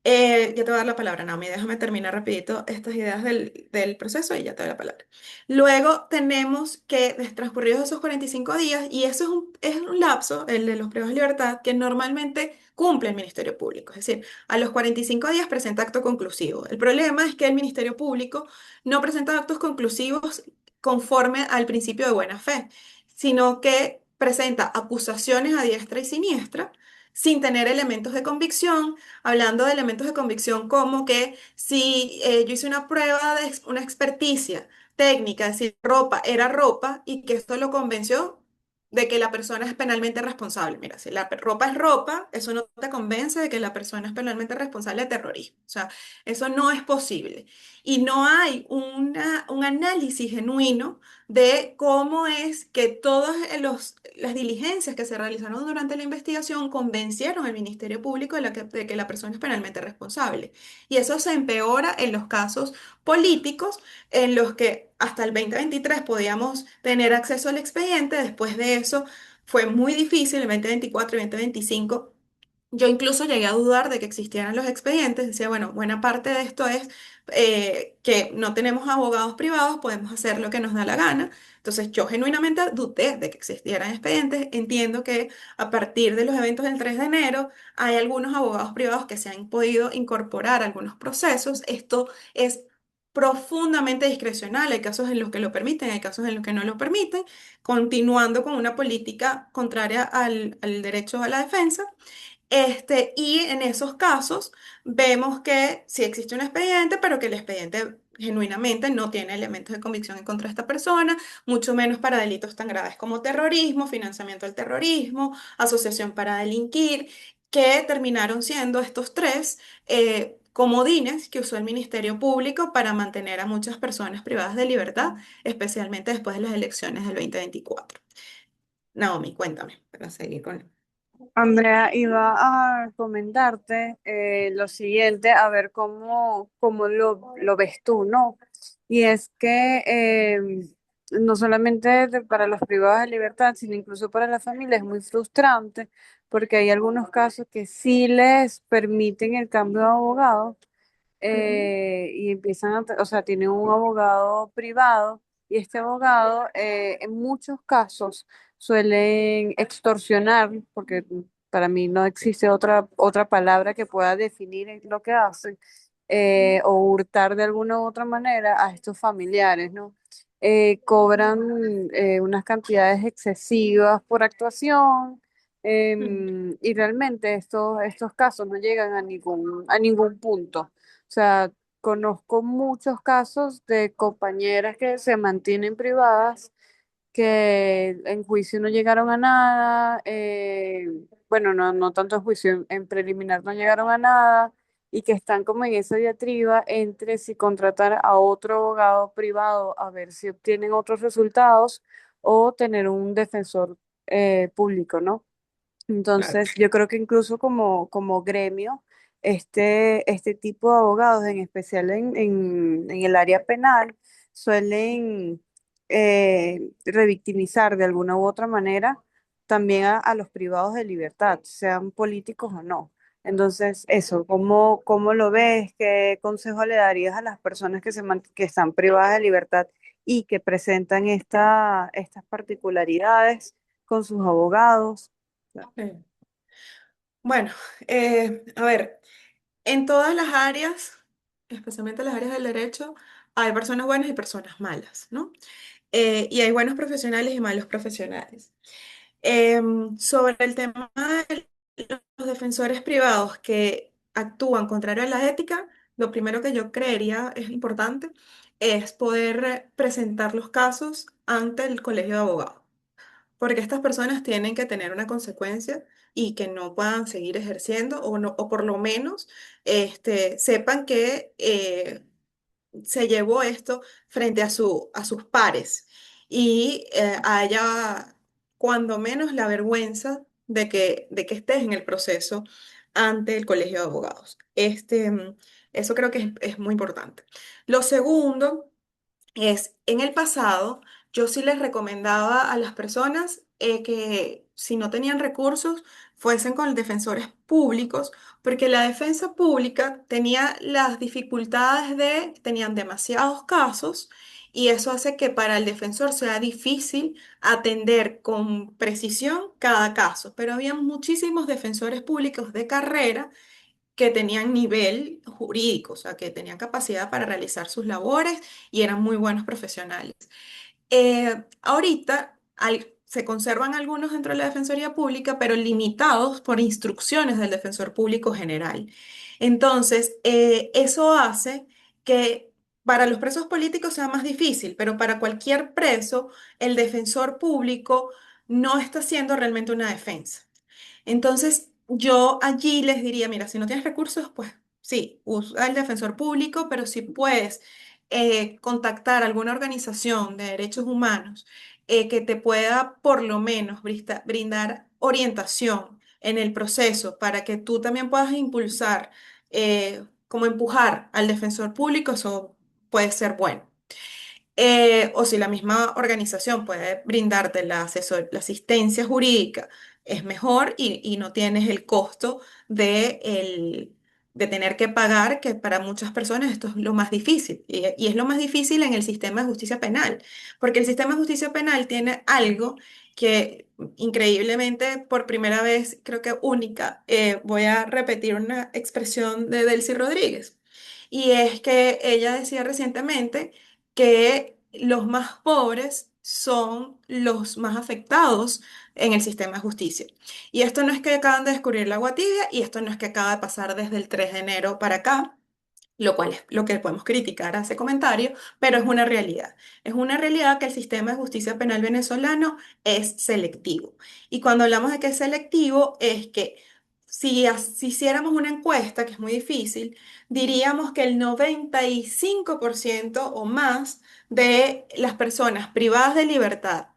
Ya te voy a dar la palabra, Naomi. Déjame terminar rapidito estas ideas del proceso y ya te doy la palabra. Luego tenemos que, transcurridos esos 45 días, y eso es un lapso, el de los privados de libertad, que normalmente cumple el Ministerio Público. Es decir, a los 45 días presenta acto conclusivo. El problema es que el Ministerio Público no presenta actos conclusivos conforme al principio de buena fe, sino que presenta acusaciones a diestra y siniestra sin tener elementos de convicción, hablando de elementos de convicción como que si yo hice una prueba de una experticia técnica, es decir, ropa era ropa y que esto lo convenció de que la persona es penalmente responsable. Mira, si la ropa es ropa, eso no te convence de que la persona es penalmente responsable de terrorismo. O sea, eso no es posible. Y no hay un análisis genuino de cómo es que todas las diligencias que se realizaron durante la investigación convencieron al Ministerio Público de que la persona es penalmente responsable. Y eso se empeora en los casos políticos en los que hasta el 2023 podíamos tener acceso al expediente. Después de eso fue muy difícil, el 2024 y 2025. Yo incluso llegué a dudar de que existieran los expedientes. Decía, bueno, buena parte de esto es que no tenemos abogados privados, podemos hacer lo que nos da la gana. Entonces yo genuinamente dudé de que existieran expedientes. Entiendo que a partir de los eventos del 3 de enero hay algunos abogados privados que se han podido incorporar a algunos procesos. Esto es profundamente discrecional. Hay casos en los que lo permiten, hay casos en los que no lo permiten, continuando con una política contraria al derecho a la defensa. Y en esos casos vemos que sí existe un expediente, pero que el expediente genuinamente no tiene elementos de convicción en contra de esta persona, mucho menos para delitos tan graves como terrorismo, financiamiento del terrorismo, asociación para delinquir, que terminaron siendo estos tres comodines que usó el Ministerio Público para mantener a muchas personas privadas de libertad, especialmente después de las elecciones del 2024. Naomi, cuéntame, para seguir con... Andrea, iba a comentarte lo siguiente, a ver cómo lo ves tú, ¿no? Y es que no solamente para los privados de libertad, sino incluso para la familia es muy frustrante porque hay algunos casos que sí les permiten el cambio de abogado y empiezan o sea, tienen un abogado privado y este abogado en muchos casos suelen extorsionar, porque para mí no existe otra palabra que pueda definir lo que hacen, o hurtar de alguna u otra manera a estos familiares, ¿no? Cobran unas cantidades excesivas por actuación. Y realmente estos casos no llegan a ningún punto. O sea, conozco muchos casos de compañeras que se mantienen privadas, que en juicio no llegaron a nada, bueno, no tanto en juicio, en preliminar no llegaron a nada, y que están como en esa diatriba entre si contratar a otro abogado privado a ver si obtienen otros resultados o tener un defensor público, ¿no? Claro. Entonces, yo creo que incluso como gremio, este tipo de abogados, en especial en el área penal, suelen revictimizar de alguna u otra manera también a los privados de libertad, sean políticos o no. Entonces, eso, ¿cómo lo ves? ¿Qué consejo le darías a las personas que están privadas de libertad y que presentan estas particularidades con sus abogados? Sí. Bueno, a ver, en todas las áreas, especialmente las áreas del derecho, hay personas buenas y personas malas, ¿no? Y hay buenos profesionales y malos profesionales. Sobre el tema de los defensores privados que actúan contrario a la ética, lo primero que yo creería es importante es poder presentar los casos ante el colegio de abogados. Porque estas personas tienen que tener una consecuencia y que no puedan seguir ejerciendo o, no, o por lo menos sepan que se llevó esto frente a sus pares y haya cuando menos la vergüenza de que estés en el proceso ante el colegio de abogados. Eso creo que es muy importante. Lo segundo en el pasado, yo sí les recomendaba a las personas que si no tenían recursos, fuesen con defensores públicos, porque la defensa pública tenía las dificultades de, tenían demasiados casos y eso hace que para el defensor sea difícil atender con precisión cada caso. Pero había muchísimos defensores públicos de carrera que tenían nivel jurídico, o sea, que tenían capacidad para realizar sus labores y eran muy buenos profesionales. Ahorita se conservan algunos dentro de la Defensoría Pública, pero limitados por instrucciones del Defensor Público General. Entonces, eso hace que para los presos políticos sea más difícil, pero para cualquier preso, el defensor público no está haciendo realmente una defensa. Entonces, yo allí les diría, mira, si no tienes recursos, pues sí, usa el defensor público, pero si puedes contactar alguna organización de derechos humanos que te pueda por lo menos brindar orientación en el proceso para que tú también puedas impulsar, como empujar al defensor público, eso puede ser bueno. O si la misma organización puede brindarte la asistencia jurídica, es mejor y no tienes el costo de tener que pagar, que para muchas personas esto es lo más difícil. Y es lo más difícil en el sistema de justicia penal, porque el sistema de justicia penal tiene algo que increíblemente, por primera vez, creo que única, voy a repetir una expresión de Delcy Rodríguez. Y es que ella decía recientemente que los más pobres son los más afectados en el sistema de justicia. Y esto no es que acaban de descubrir la agua tibia y esto no es que acaba de pasar desde el 3 de enero para acá, lo cual es lo que podemos criticar a ese comentario, pero es una realidad. Es una realidad que el sistema de justicia penal venezolano es selectivo. Y cuando hablamos de que es selectivo, es que si hiciéramos una encuesta, que es muy difícil, diríamos que el 95% o más de las personas privadas de libertad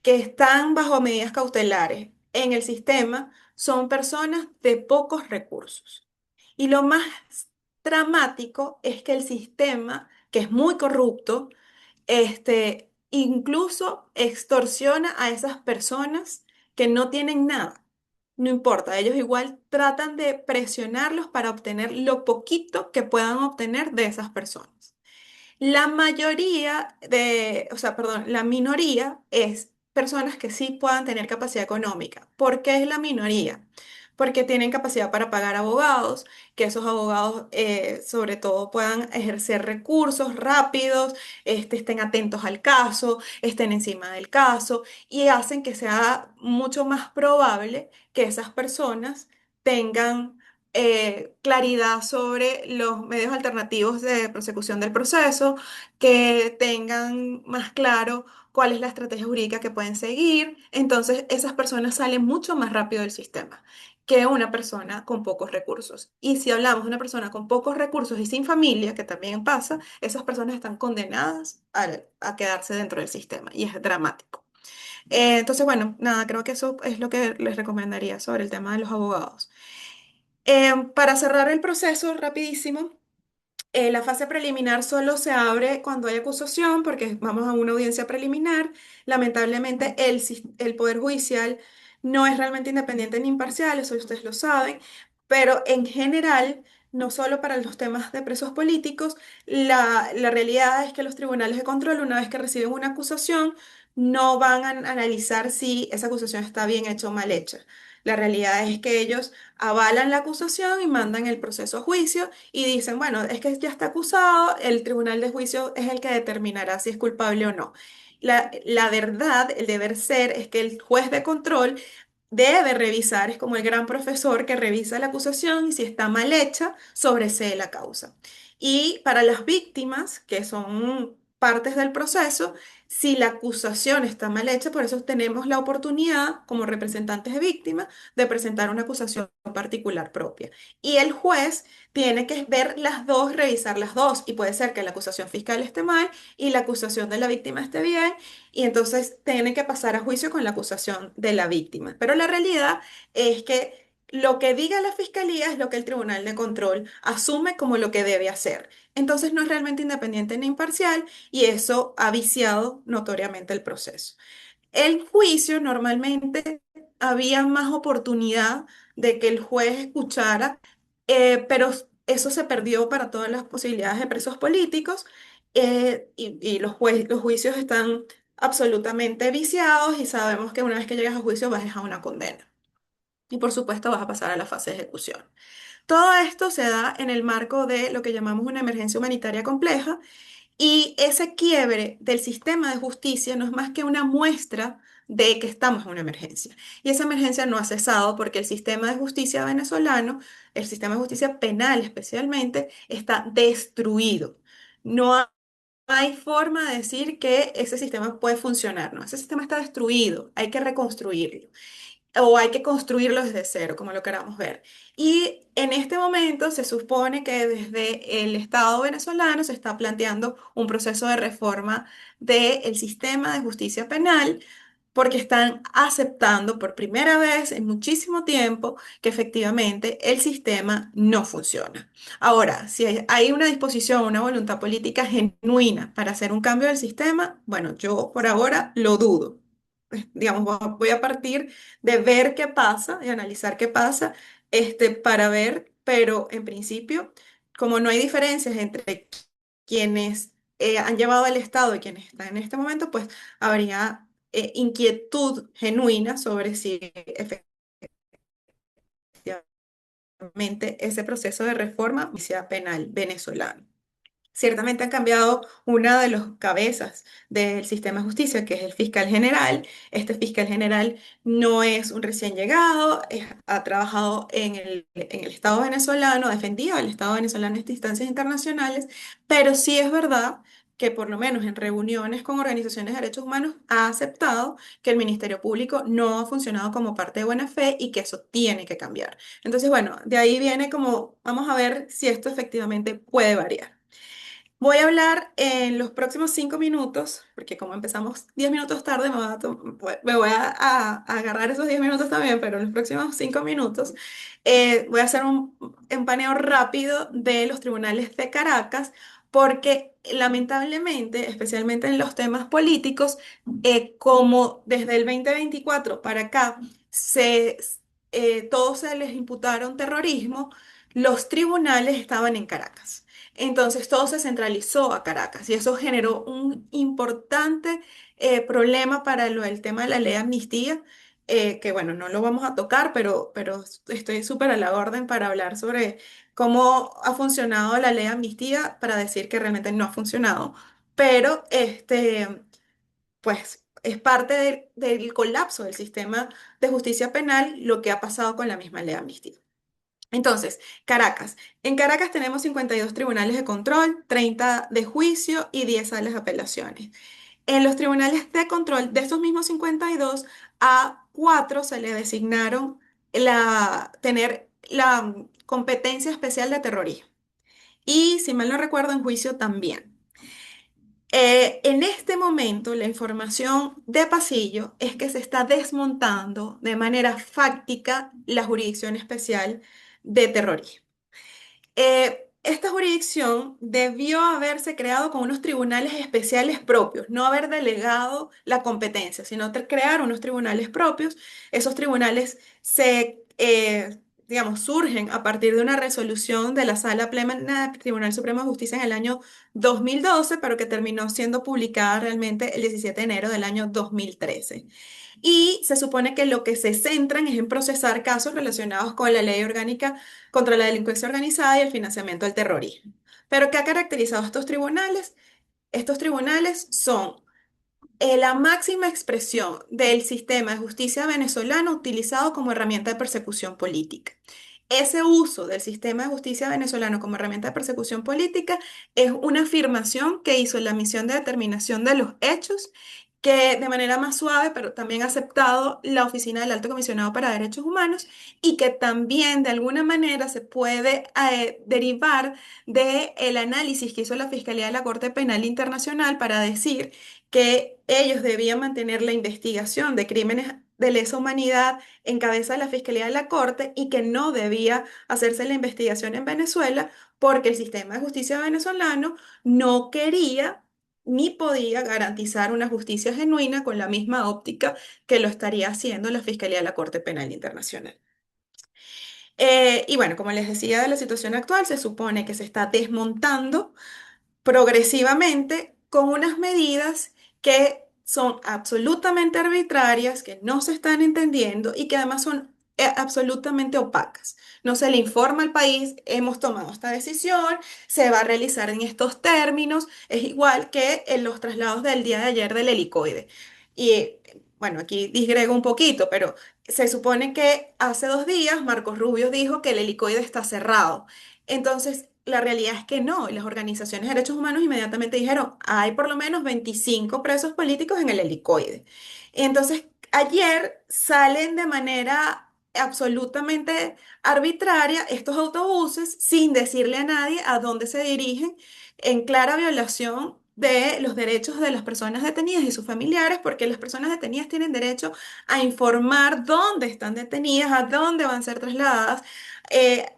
que están bajo medidas cautelares en el sistema son personas de pocos recursos. Y lo más dramático es que el sistema, que es muy corrupto, incluso extorsiona a esas personas que no tienen nada. No importa, ellos igual tratan de presionarlos para obtener lo poquito que puedan obtener de esas personas. La mayoría o sea, perdón, la minoría es personas que sí puedan tener capacidad económica. ¿Por qué es la minoría? Porque tienen capacidad para pagar abogados, que esos abogados sobre todo puedan ejercer recursos rápidos, estén atentos al caso, estén encima del caso y hacen que sea mucho más probable que esas personas tengan claridad sobre los medios alternativos de prosecución del proceso, que tengan más claro cuál es la estrategia jurídica que pueden seguir. Entonces, esas personas salen mucho más rápido del sistema que una persona con pocos recursos. Y si hablamos de una persona con pocos recursos y sin familia, que también pasa, esas personas están condenadas a quedarse dentro del sistema y es dramático. Entonces, bueno, nada, creo que eso es lo que les recomendaría sobre el tema de los abogados. Para cerrar el proceso, rapidísimo, la fase preliminar solo se abre cuando hay acusación, porque vamos a una audiencia preliminar. Lamentablemente, el Poder Judicial no es realmente independiente ni imparcial, eso ustedes lo saben, pero en general, no solo para los temas de presos políticos, la realidad es que los tribunales de control, una vez que reciben una acusación, no van a analizar si esa acusación está bien hecha o mal hecha. La realidad es que ellos avalan la acusación y mandan el proceso a juicio y dicen, bueno, es que ya está acusado, el tribunal de juicio es el que determinará si es culpable o no. La verdad, el deber ser, es que el juez de control debe revisar, es como el gran profesor que revisa la acusación y si está mal hecha, sobresee la causa. Y para las víctimas, que son partes del proceso, si la acusación está mal hecha, por eso tenemos la oportunidad, como representantes de víctimas, de presentar una acusación particular propia. Y el juez tiene que ver las dos, revisar las dos, y puede ser que la acusación fiscal esté mal y la acusación de la víctima esté bien, y entonces tiene que pasar a juicio con la acusación de la víctima. Pero la realidad es que lo que diga la fiscalía es lo que el tribunal de control asume como lo que debe hacer. Entonces no es realmente independiente ni imparcial y eso ha viciado notoriamente el proceso. El juicio normalmente había más oportunidad de que el juez escuchara, pero eso se perdió para todas las posibilidades de presos políticos, y los juicios están absolutamente viciados y sabemos que una vez que llegas a juicio vas a una condena. Y por supuesto vas a pasar a la fase de ejecución. Todo esto se da en el marco de lo que llamamos una emergencia humanitaria compleja, y ese quiebre del sistema de justicia no es más que una muestra de que estamos en una emergencia. Y esa emergencia no ha cesado porque el sistema de justicia venezolano, el sistema de justicia penal especialmente, está destruido. No hay forma de decir que ese sistema puede funcionar, ¿no? Ese sistema está destruido, hay que reconstruirlo o hay que construirlo desde cero, como lo queramos ver. Y en este momento se supone que desde el Estado venezolano se está planteando un proceso de reforma del sistema de justicia penal, porque están aceptando por primera vez en muchísimo tiempo que efectivamente el sistema no funciona. Ahora, si hay una disposición, una voluntad política genuina para hacer un cambio del sistema, bueno, yo por ahora lo dudo. Digamos, voy a partir de ver qué pasa, de analizar qué pasa, para ver, pero en principio, como no hay diferencias entre quienes han llevado al Estado y quienes están en este momento, pues habría inquietud genuina sobre si efectivamente ese proceso de reforma sea penal venezolano. Ciertamente han cambiado una de las cabezas del sistema de justicia, que es el fiscal general. Este fiscal general no es un recién llegado, ha trabajado en el Estado venezolano, ha defendido al Estado venezolano en estas instancias internacionales, pero sí es verdad que por lo menos en reuniones con organizaciones de derechos humanos ha aceptado que el Ministerio Público no ha funcionado como parte de buena fe y que eso tiene que cambiar. Entonces, bueno, de ahí viene como, vamos a ver si esto efectivamente puede variar. Voy a hablar en los próximos 5 minutos, porque como empezamos 10 minutos tarde, me voy a agarrar esos 10 minutos también, pero en los próximos 5 minutos voy a hacer un paneo rápido de los tribunales de Caracas, porque lamentablemente, especialmente en los temas políticos, como desde el 2024 para acá, todos se les imputaron terrorismo, los tribunales estaban en Caracas. Entonces todo se centralizó a Caracas y eso generó un importante problema para el tema de la ley de amnistía, que bueno, no lo vamos a tocar, pero estoy súper a la orden para hablar sobre cómo ha funcionado la ley de amnistía, para decir que realmente no ha funcionado, pero pues es parte del colapso del sistema de justicia penal lo que ha pasado con la misma ley de amnistía. Entonces, Caracas. En Caracas tenemos 52 tribunales de control, 30 de juicio y 10 salas de apelaciones. En los tribunales de control de estos mismos 52, a 4 se le designaron tener la competencia especial de terrorismo. Y si mal no recuerdo, en juicio también. En este momento, la información de pasillo es que se está desmontando de manera fáctica la jurisdicción especial de terrorismo. Esta jurisdicción debió haberse creado con unos tribunales especiales propios, no haber delegado la competencia, sino crear unos tribunales propios. Esos tribunales digamos, surgen a partir de una resolución de la Sala Plena del Tribunal Supremo de Justicia en el año 2012, pero que terminó siendo publicada realmente el 17 de enero del año 2013. Y se supone que lo que se centran es en procesar casos relacionados con la ley orgánica contra la delincuencia organizada y el financiamiento del terrorismo. Pero ¿qué ha caracterizado a estos tribunales? Estos tribunales son la máxima expresión del sistema de justicia venezolano utilizado como herramienta de persecución política. Ese uso del sistema de justicia venezolano como herramienta de persecución política es una afirmación que hizo la misión de determinación de los hechos, que de manera más suave, pero también ha aceptado la Oficina del Alto Comisionado para Derechos Humanos, y que también de alguna manera se puede derivar del análisis que hizo la Fiscalía de la Corte Penal Internacional para decir que ellos debían mantener la investigación de crímenes de lesa humanidad en cabeza de la Fiscalía de la Corte, y que no debía hacerse la investigación en Venezuela porque el sistema de justicia venezolano no quería ni podía garantizar una justicia genuina con la misma óptica que lo estaría haciendo la Fiscalía de la Corte Penal Internacional. Y bueno, como les decía de la situación actual, se supone que se está desmontando progresivamente con unas medidas que son absolutamente arbitrarias, que no se están entendiendo y que además son absolutamente opacas. No se le informa al país, hemos tomado esta decisión, se va a realizar en estos términos, es igual que en los traslados del día de ayer del helicoide. Y bueno, aquí disgrego un poquito, pero se supone que hace 2 días Marcos Rubio dijo que el helicoide está cerrado. Entonces, la realidad es que no, y las organizaciones de derechos humanos inmediatamente dijeron, hay por lo menos 25 presos políticos en el helicoide. Entonces, ayer salen de manera absolutamente arbitraria estos autobuses sin decirle a nadie a dónde se dirigen, en clara violación de los derechos de las personas detenidas y sus familiares, porque las personas detenidas tienen derecho a informar dónde están detenidas, a dónde van a ser trasladadas.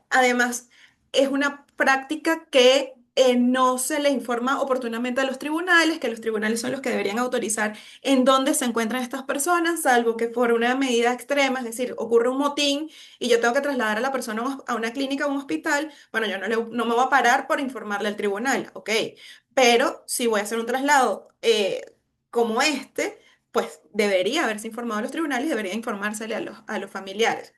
Además, es una práctica que no se le informa oportunamente a los tribunales, que los tribunales son los que deberían autorizar en dónde se encuentran estas personas, salvo que por una medida extrema, es decir, ocurre un motín y yo tengo que trasladar a la persona a una clínica o un hospital, bueno, yo no me voy a parar por informarle al tribunal, ok, pero si voy a hacer un traslado como este, pues debería haberse informado a los tribunales, debería informársele a los familiares.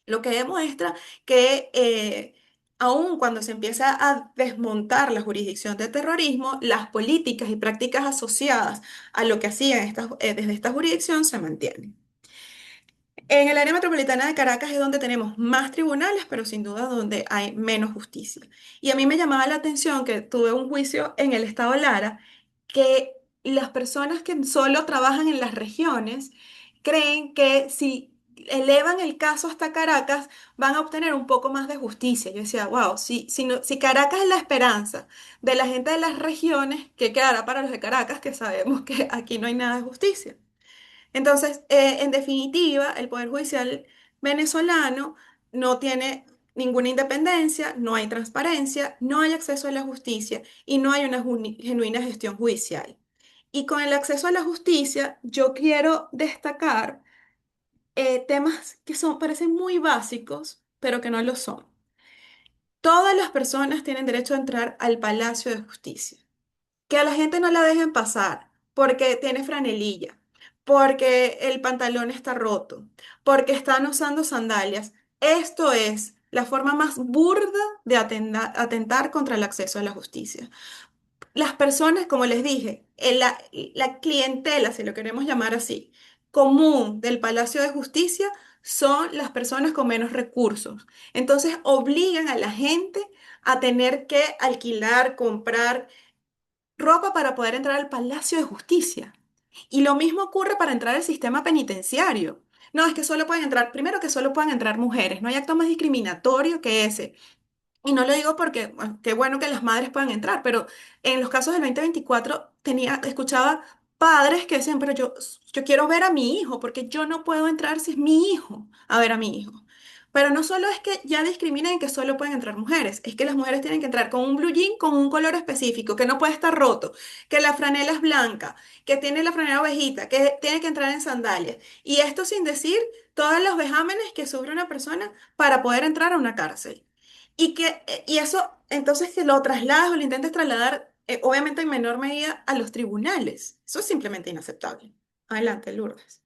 Lo que demuestra que aun cuando se empieza a desmontar la jurisdicción de terrorismo, las políticas y prácticas asociadas a lo que hacían desde esta jurisdicción se mantienen. En el área metropolitana de Caracas es donde tenemos más tribunales, pero sin duda donde hay menos justicia. Y a mí me llamaba la atención que tuve un juicio en el estado Lara, que las personas que solo trabajan en las regiones creen que si elevan el caso hasta Caracas van a obtener un poco más de justicia. Yo decía, wow, si Caracas es la esperanza de la gente de las regiones, ¿qué quedará para los de Caracas que sabemos que aquí no hay nada de justicia? Entonces, en definitiva, el Poder Judicial venezolano no tiene ninguna independencia, no hay transparencia, no hay acceso a la justicia y no hay una genuina gestión judicial. Y con el acceso a la justicia, yo quiero destacar temas que parecen muy básicos, pero que no lo son. Todas las personas tienen derecho a entrar al Palacio de Justicia. Que a la gente no la dejen pasar porque tiene franelilla, porque el pantalón está roto, porque están usando sandalias. Esto es la forma más burda de atentar contra el acceso a la justicia. Las personas, como les dije, la clientela, si lo queremos llamar así, común del Palacio de Justicia son las personas con menos recursos. Entonces obligan a la gente a tener que alquilar, comprar ropa para poder entrar al Palacio de Justicia. Y lo mismo ocurre para entrar al sistema penitenciario. No, es que solo pueden entrar, primero que solo pueden entrar mujeres, no hay acto más discriminatorio que ese. Y no lo digo porque, bueno, qué bueno que las madres puedan entrar, pero en los casos del 2024 escuchaba padres que decían, pero yo quiero ver a mi hijo, porque yo no puedo entrar si es mi hijo a ver a mi hijo. Pero no solo es que ya discriminen que solo pueden entrar mujeres, es que las mujeres tienen que entrar con un blue jean con un color específico, que no puede estar roto, que la franela es blanca, que tiene la franela ovejita, que tiene que entrar en sandalias. Y esto sin decir todos los vejámenes que sufre una persona para poder entrar a una cárcel. Y eso, entonces que lo traslades o lo intentes trasladar, obviamente en menor medida, a los tribunales. Eso es simplemente inaceptable. Adelante, Lourdes.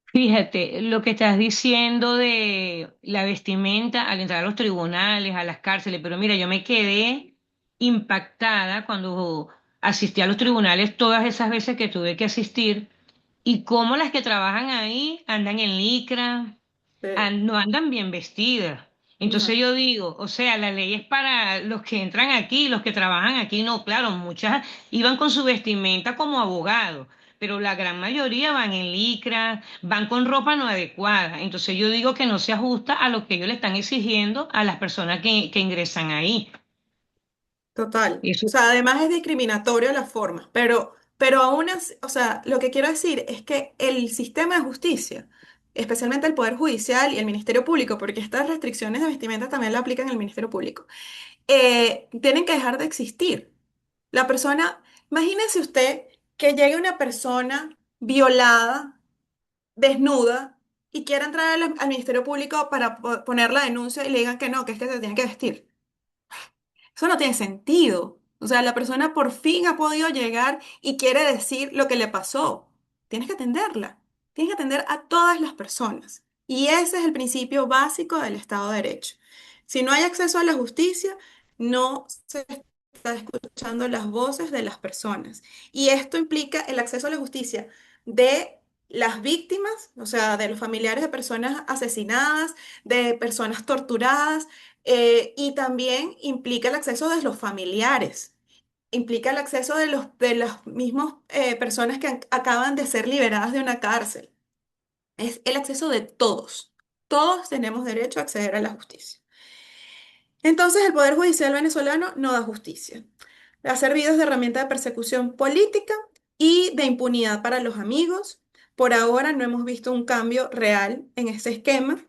Fíjate, lo que estás diciendo de la vestimenta al entrar a los tribunales, a las cárceles, pero mira, yo me quedé impactada cuando asistí a los tribunales todas esas veces que tuve que asistir y cómo las que trabajan ahí andan en licra, Sí. no andan bien vestidas. Entonces No, yo digo, o sea, la ley es para los que entran aquí, los que trabajan aquí, no, claro, muchas iban con su vestimenta como abogados, pero la gran mayoría van en licra, van con ropa no adecuada. Entonces yo digo que no se ajusta a lo que ellos le están exigiendo a las personas que ingresan ahí. total. O Eso. sea, además es discriminatorio la forma, pero aún así, o sea, lo que quiero decir es que el sistema de justicia especialmente el Poder Judicial y el Ministerio Público, porque estas restricciones de vestimenta también la aplican el Ministerio Público, tienen que dejar de existir. La persona, imagínese usted que llegue una persona violada, desnuda, y quiera entrar al Ministerio Público para poner la denuncia y le digan que es que se tiene que vestir. Eso no tiene sentido. O sea, la persona por fin ha podido llegar y quiere decir lo que le pasó. Tienes que atenderla. Tienes que atender a todas las personas. Y ese es el principio básico del Estado de Derecho. Si no hay acceso a la justicia, no se está escuchando las voces de las personas. Y esto implica el acceso a la justicia de las víctimas, o sea, de los familiares de personas asesinadas, de personas torturadas, y también implica el acceso de los familiares, implica el acceso de las mismas personas que acaban de ser liberadas de una cárcel. Es el acceso de todos. Todos tenemos derecho a acceder a la justicia. Entonces, el Poder Judicial venezolano no da justicia. Ha servido de herramienta de persecución política y de impunidad para los amigos. Por ahora no hemos visto un cambio real en ese esquema.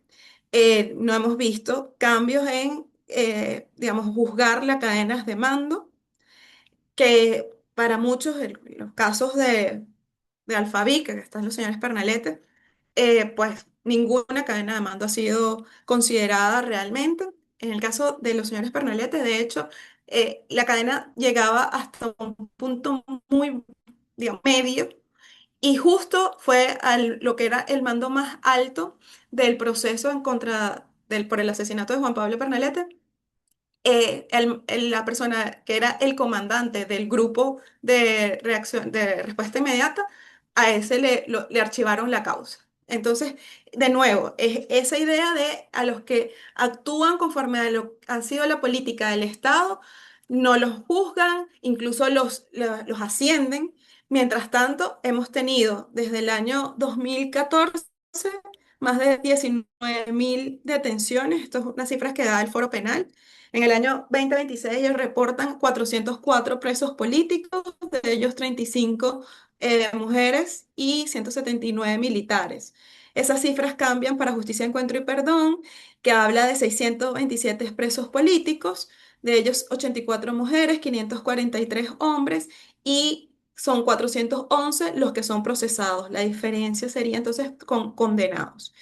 No hemos visto cambios en, digamos, juzgar las cadenas de mando, que para muchos, los casos de Alfaví, que están los señores Pernalete, pues ninguna cadena de mando ha sido considerada realmente. En el caso de los señores Pernalete, de hecho, la cadena llegaba hasta un punto muy, digamos, medio, y justo fue lo que era el mando más alto del proceso en contra por el asesinato de Juan Pablo Pernalete. La persona que era el comandante del grupo de reacción, de respuesta inmediata, a ese le archivaron la causa. Entonces, de nuevo, es esa idea de a los que actúan conforme a lo que ha sido la política del Estado, no los juzgan, incluso los ascienden. Mientras tanto, hemos tenido desde el año 2014 más de 19.000 detenciones. Esto es unas cifras que da el Foro Penal. En el año 2026 ellos reportan 404 presos políticos, de ellos 35 mujeres y 179 militares. Esas cifras cambian para Justicia, Encuentro y Perdón, que habla de 627 presos políticos, de ellos 84 mujeres, 543 hombres, y son 411 los que son procesados. La diferencia sería entonces con condenados.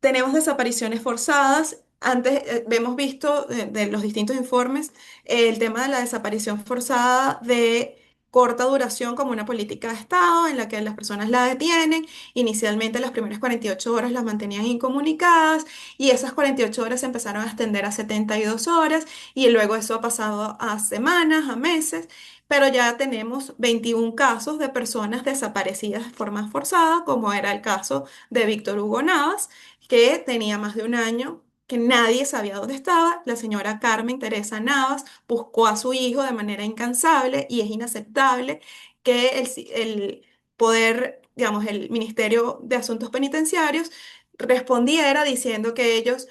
Tenemos desapariciones forzadas. Antes hemos visto de los distintos informes el tema de la desaparición forzada de corta duración como una política de Estado en la que las personas la detienen. Inicialmente las primeras 48 horas las mantenían incomunicadas, y esas 48 horas se empezaron a extender a 72 horas, y luego eso ha pasado a semanas, a meses. Pero ya tenemos 21 casos de personas desaparecidas de forma forzada, como era el caso de Víctor Hugo Navas, que tenía más de un año que nadie sabía dónde estaba. La señora Carmen Teresa Navas buscó a su hijo de manera incansable, y es inaceptable que el poder, digamos, el Ministerio de Asuntos Penitenciarios respondiera diciendo que ellos,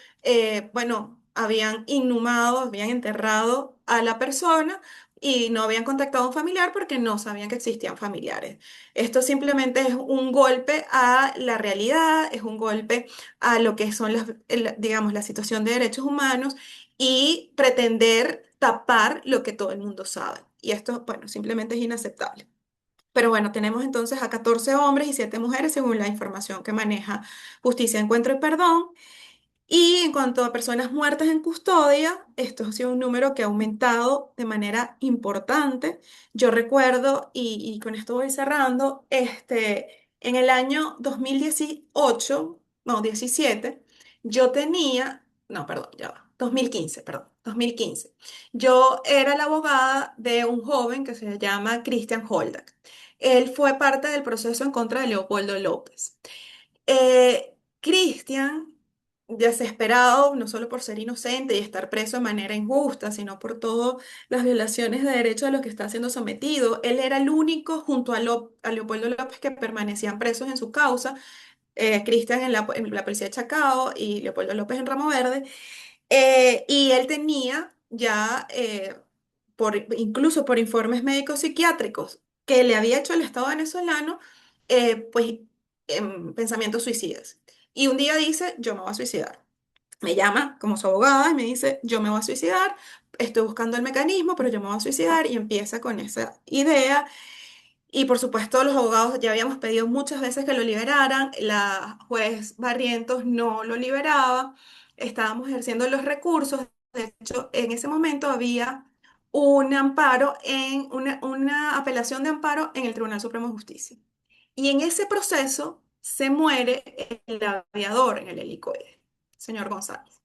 bueno, habían inhumado, habían enterrado a la persona y no habían contactado a un familiar porque no sabían que existían familiares. Esto simplemente es un golpe a la realidad, es un golpe a lo que son digamos, la situación de derechos humanos, y pretender tapar lo que todo el mundo sabe. Y esto, bueno, simplemente es inaceptable. Pero bueno, tenemos entonces a 14 hombres y 7 mujeres según la información que maneja Justicia, Encuentro y Perdón. Y en cuanto a personas muertas en custodia, esto ha sido un número que ha aumentado de manera importante. Yo recuerdo, y con esto voy cerrando, en el año 2018, no, 17, yo tenía, no, perdón, ya va, 2015, perdón, 2015. Yo era la abogada de un joven que se llama Christian Holdak. Él fue parte del proceso en contra de Leopoldo López. Cristian, desesperado, no solo por ser inocente y estar preso de manera injusta, sino por todas las violaciones de derechos a los que está siendo sometido, él era el único junto a Leopoldo López que permanecían presos en su causa. Cristian en la policía de Chacao y Leopoldo López en Ramo Verde. Y él tenía ya, incluso por informes médicos psiquiátricos que le había hecho el Estado venezolano, pues pensamientos suicidas. Y un día dice, yo me voy a suicidar. Me llama como su abogada y me dice, yo me voy a suicidar, estoy buscando el mecanismo, pero yo me voy a suicidar y empieza con esa idea. Y por supuesto, los abogados ya habíamos pedido muchas veces que lo liberaran, la juez Barrientos no lo liberaba, estábamos ejerciendo los recursos. De hecho, en ese momento había un amparo en una apelación de amparo en el Tribunal Supremo de Justicia. Y en ese proceso se muere el aviador en el helicoide, señor González.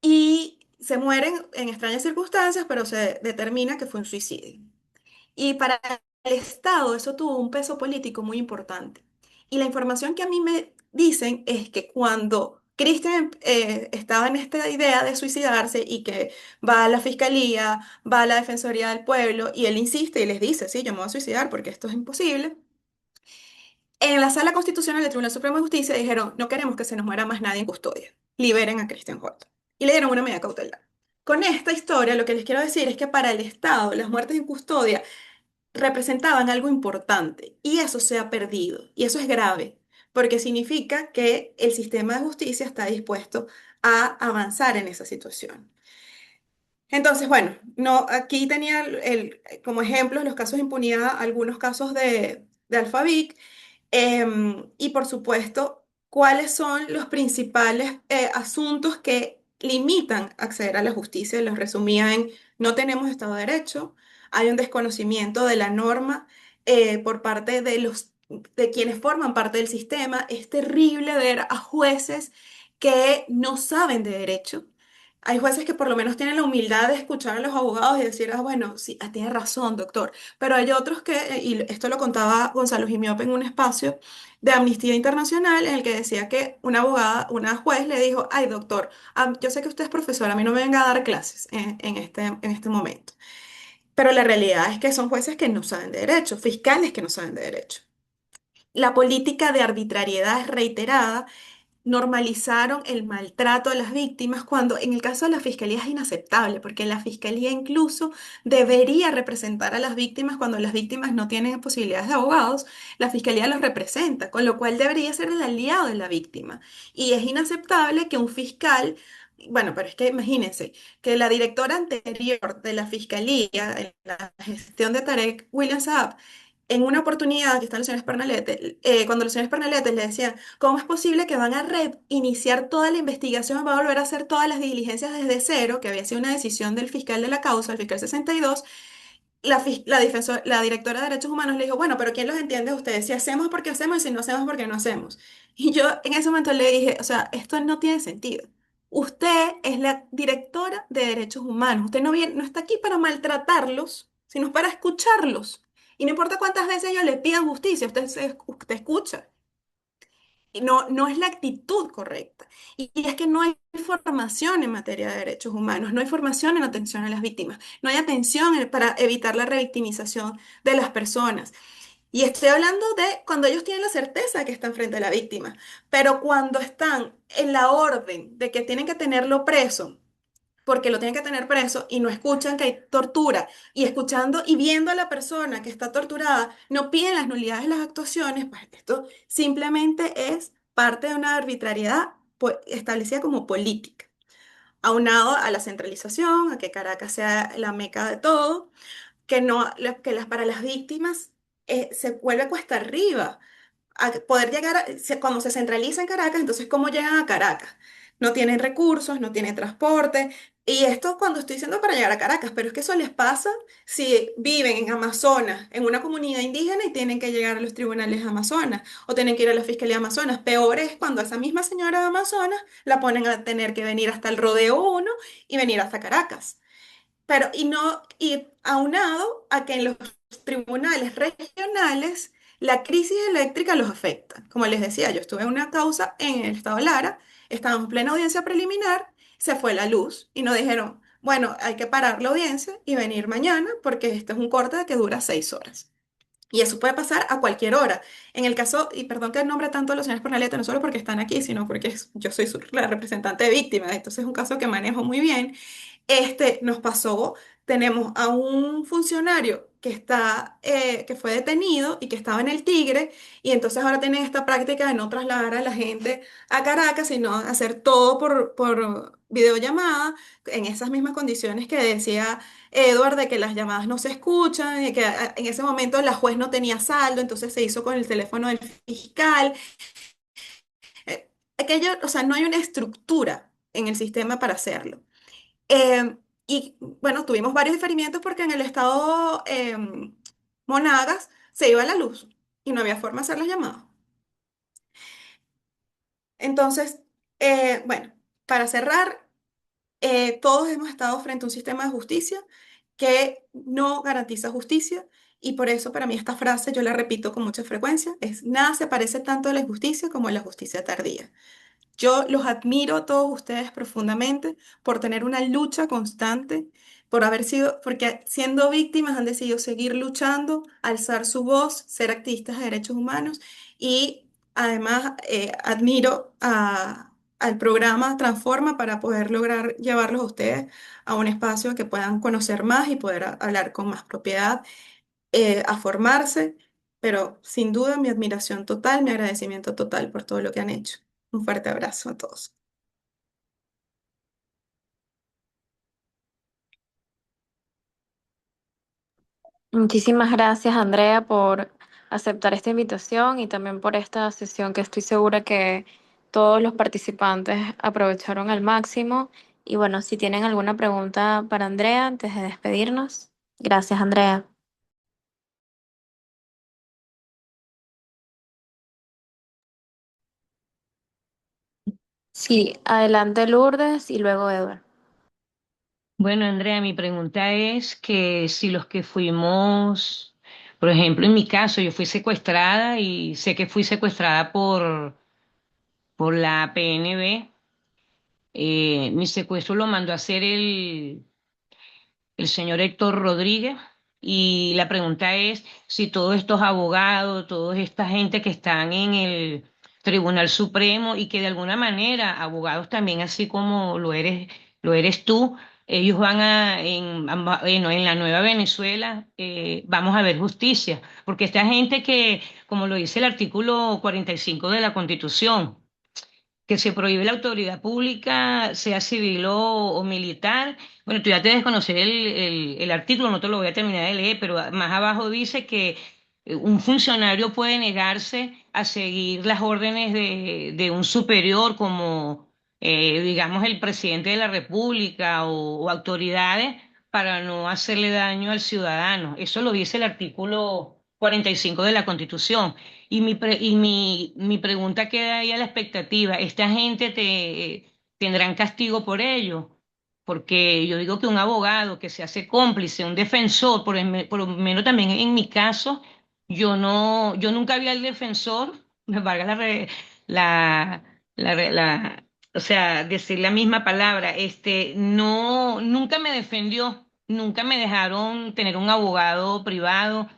Y se mueren en extrañas circunstancias, pero se determina que fue un suicidio. Y para el Estado eso tuvo un peso político muy importante. Y la información que a mí me dicen es que cuando Cristian estaba en esta idea de suicidarse y que va a la fiscalía, va a la Defensoría del Pueblo y él insiste y les dice, sí, yo me voy a suicidar porque esto es imposible. En la Sala Constitucional del Tribunal Supremo de Justicia dijeron, no queremos que se nos muera más nadie en custodia. Liberen a Christian Holt. Y le dieron una medida cautelar. Con esta historia, lo que les quiero decir es que para el Estado, las muertes en custodia representaban algo importante y eso se ha perdido. Y eso es grave, porque significa que el sistema de justicia está dispuesto a avanzar en esa situación. Entonces, bueno, no, aquí tenía como ejemplos los casos de impunidad, algunos casos de Alfavic. Y por supuesto, ¿cuáles son los principales asuntos que limitan acceder a la justicia? Los resumía en no tenemos Estado de Derecho, hay un desconocimiento de la norma por parte de quienes forman parte del sistema. Es terrible ver a jueces que no saben de derecho. Hay jueces que por lo menos tienen la humildad de escuchar a los abogados y decir, ah, bueno, sí, tiene razón, doctor. Pero hay otros que, y esto lo contaba Gonzalo Jimiope en un espacio de Amnistía Internacional, en el que decía que una abogada, una juez le dijo, ay, doctor, yo sé que usted es profesor, a mí no me venga a dar clases en este momento. Pero la realidad es que son jueces que no saben de derecho, fiscales que no saben de derecho. La política de arbitrariedad es reiterada, normalizaron el maltrato a las víctimas cuando en el caso de la fiscalía es inaceptable, porque la fiscalía incluso debería representar a las víctimas cuando las víctimas no tienen posibilidades de abogados, la fiscalía los representa, con lo cual debería ser el aliado de la víctima. Y es inaceptable que un fiscal, bueno, pero es que imagínense que la directora anterior de la fiscalía en la gestión de Tarek William Saab, en una oportunidad que está el señor Pernalete, cuando los señores Pernalete le decían, ¿cómo es posible que van a reiniciar toda la investigación, va a volver a hacer todas las diligencias desde cero, que había sido una decisión del fiscal de la causa, el fiscal 62? La directora de Derechos Humanos le dijo, bueno, pero ¿quién los entiende a ustedes? Si hacemos porque hacemos y si no hacemos porque no hacemos. Y yo en ese momento le dije, o sea, esto no tiene sentido. Usted es la directora de Derechos Humanos. Usted no está aquí para maltratarlos, sino para escucharlos. Y no importa cuántas veces ellos le pidan justicia, usted escucha. Y no es la actitud correcta. Y es que no hay formación en materia de derechos humanos, no hay formación en atención a las víctimas, no hay atención para evitar la revictimización de las personas. Y estoy hablando de cuando ellos tienen la certeza de que están frente a la víctima, pero cuando están en la orden de que tienen que tenerlo preso, porque lo tienen que tener preso y no escuchan que hay tortura y escuchando y viendo a la persona que está torturada, no piden las nulidades de las actuaciones, pues esto simplemente es parte de una arbitrariedad establecida como política, aunado a la centralización, a que Caracas sea la meca de todo, que no, para las víctimas se vuelve cuesta arriba a poder llegar, cuando se centraliza en Caracas, entonces ¿cómo llegan a Caracas? No tienen recursos, no tienen transporte. Y esto cuando estoy diciendo para llegar a Caracas, pero es que eso les pasa si viven en Amazonas, en una comunidad indígena y tienen que llegar a los tribunales de Amazonas o tienen que ir a la Fiscalía de Amazonas. Peor es cuando a esa misma señora de Amazonas la ponen a tener que venir hasta el Rodeo uno y venir hasta Caracas. Pero, y aunado a que en los tribunales regionales la crisis eléctrica los afecta. Como les decía, yo estuve en una causa en el estado de Lara, estábamos en plena audiencia preliminar, se fue la luz y nos dijeron, bueno, hay que parar la audiencia y venir mañana porque este es un corte que dura 6 horas. Y eso puede pasar a cualquier hora. En el caso, y perdón que nombre tanto a los señores Pernaleta, no solo porque están aquí, sino porque yo soy la representante de víctimas, entonces es un caso que manejo muy bien. Nos pasó tenemos a un funcionario que fue detenido y que estaba en el Tigre, y entonces ahora tienen esta práctica de no trasladar a la gente a Caracas, sino hacer todo por videollamada, en esas mismas condiciones que decía Edward, de que las llamadas no se escuchan, y que en ese momento la juez no tenía saldo, entonces se hizo con el teléfono del fiscal. Aquello, o sea, no hay una estructura en el sistema para hacerlo. Y bueno, tuvimos varios diferimientos porque en el estado Monagas se iba la luz y no había forma de hacer las llamadas. Entonces, bueno, para cerrar, todos hemos estado frente a un sistema de justicia que no garantiza justicia, y por eso para mí esta frase yo la repito con mucha frecuencia, es: nada se parece tanto a la injusticia como a la justicia tardía. Yo los admiro a todos ustedes profundamente por tener una lucha constante, por haber sido, porque siendo víctimas han decidido seguir luchando, alzar su voz, ser activistas de derechos humanos, y además admiro al programa Transforma para poder lograr llevarlos a ustedes a un espacio que puedan conocer más y poder hablar con más propiedad, a formarse, pero sin duda mi admiración total, mi agradecimiento total por todo lo que han hecho. Un fuerte abrazo a todos. Muchísimas gracias, Andrea, por aceptar esta invitación y también por esta sesión que estoy segura que todos los participantes aprovecharon al máximo. Y bueno, si tienen alguna pregunta para Andrea antes de despedirnos. Gracias, Andrea. Sí, adelante Lourdes y luego Edward. Bueno, Andrea, mi pregunta es que si los que fuimos, por ejemplo, en mi caso, yo fui secuestrada y sé que fui secuestrada por la PNB. Mi secuestro lo mandó a hacer el señor Héctor Rodríguez, y la pregunta es si todos estos abogados, toda esta gente que están en el Tribunal Supremo y que de alguna manera, abogados también, así como lo eres tú, ellos van bueno, en la nueva Venezuela, vamos a ver justicia, porque esta gente que, como lo dice el artículo 45 de la Constitución, que se prohíbe la autoridad pública, sea civil o militar. Bueno, tú ya te debes conocer el artículo, no te lo voy a terminar de leer, pero más abajo dice que un funcionario puede negarse a seguir las órdenes de un superior como, digamos, el presidente de la República o autoridades para no hacerle daño al ciudadano. Eso lo dice el artículo 45 de la Constitución. Mi pregunta queda ahí a la expectativa. ¿Esta gente tendrán castigo por ello? Porque yo digo que un abogado que se hace cómplice, un defensor, por lo menos también en mi caso, yo nunca vi al defensor, me valga la, o sea, decir la misma palabra, no, nunca me defendió, nunca me dejaron tener un abogado privado.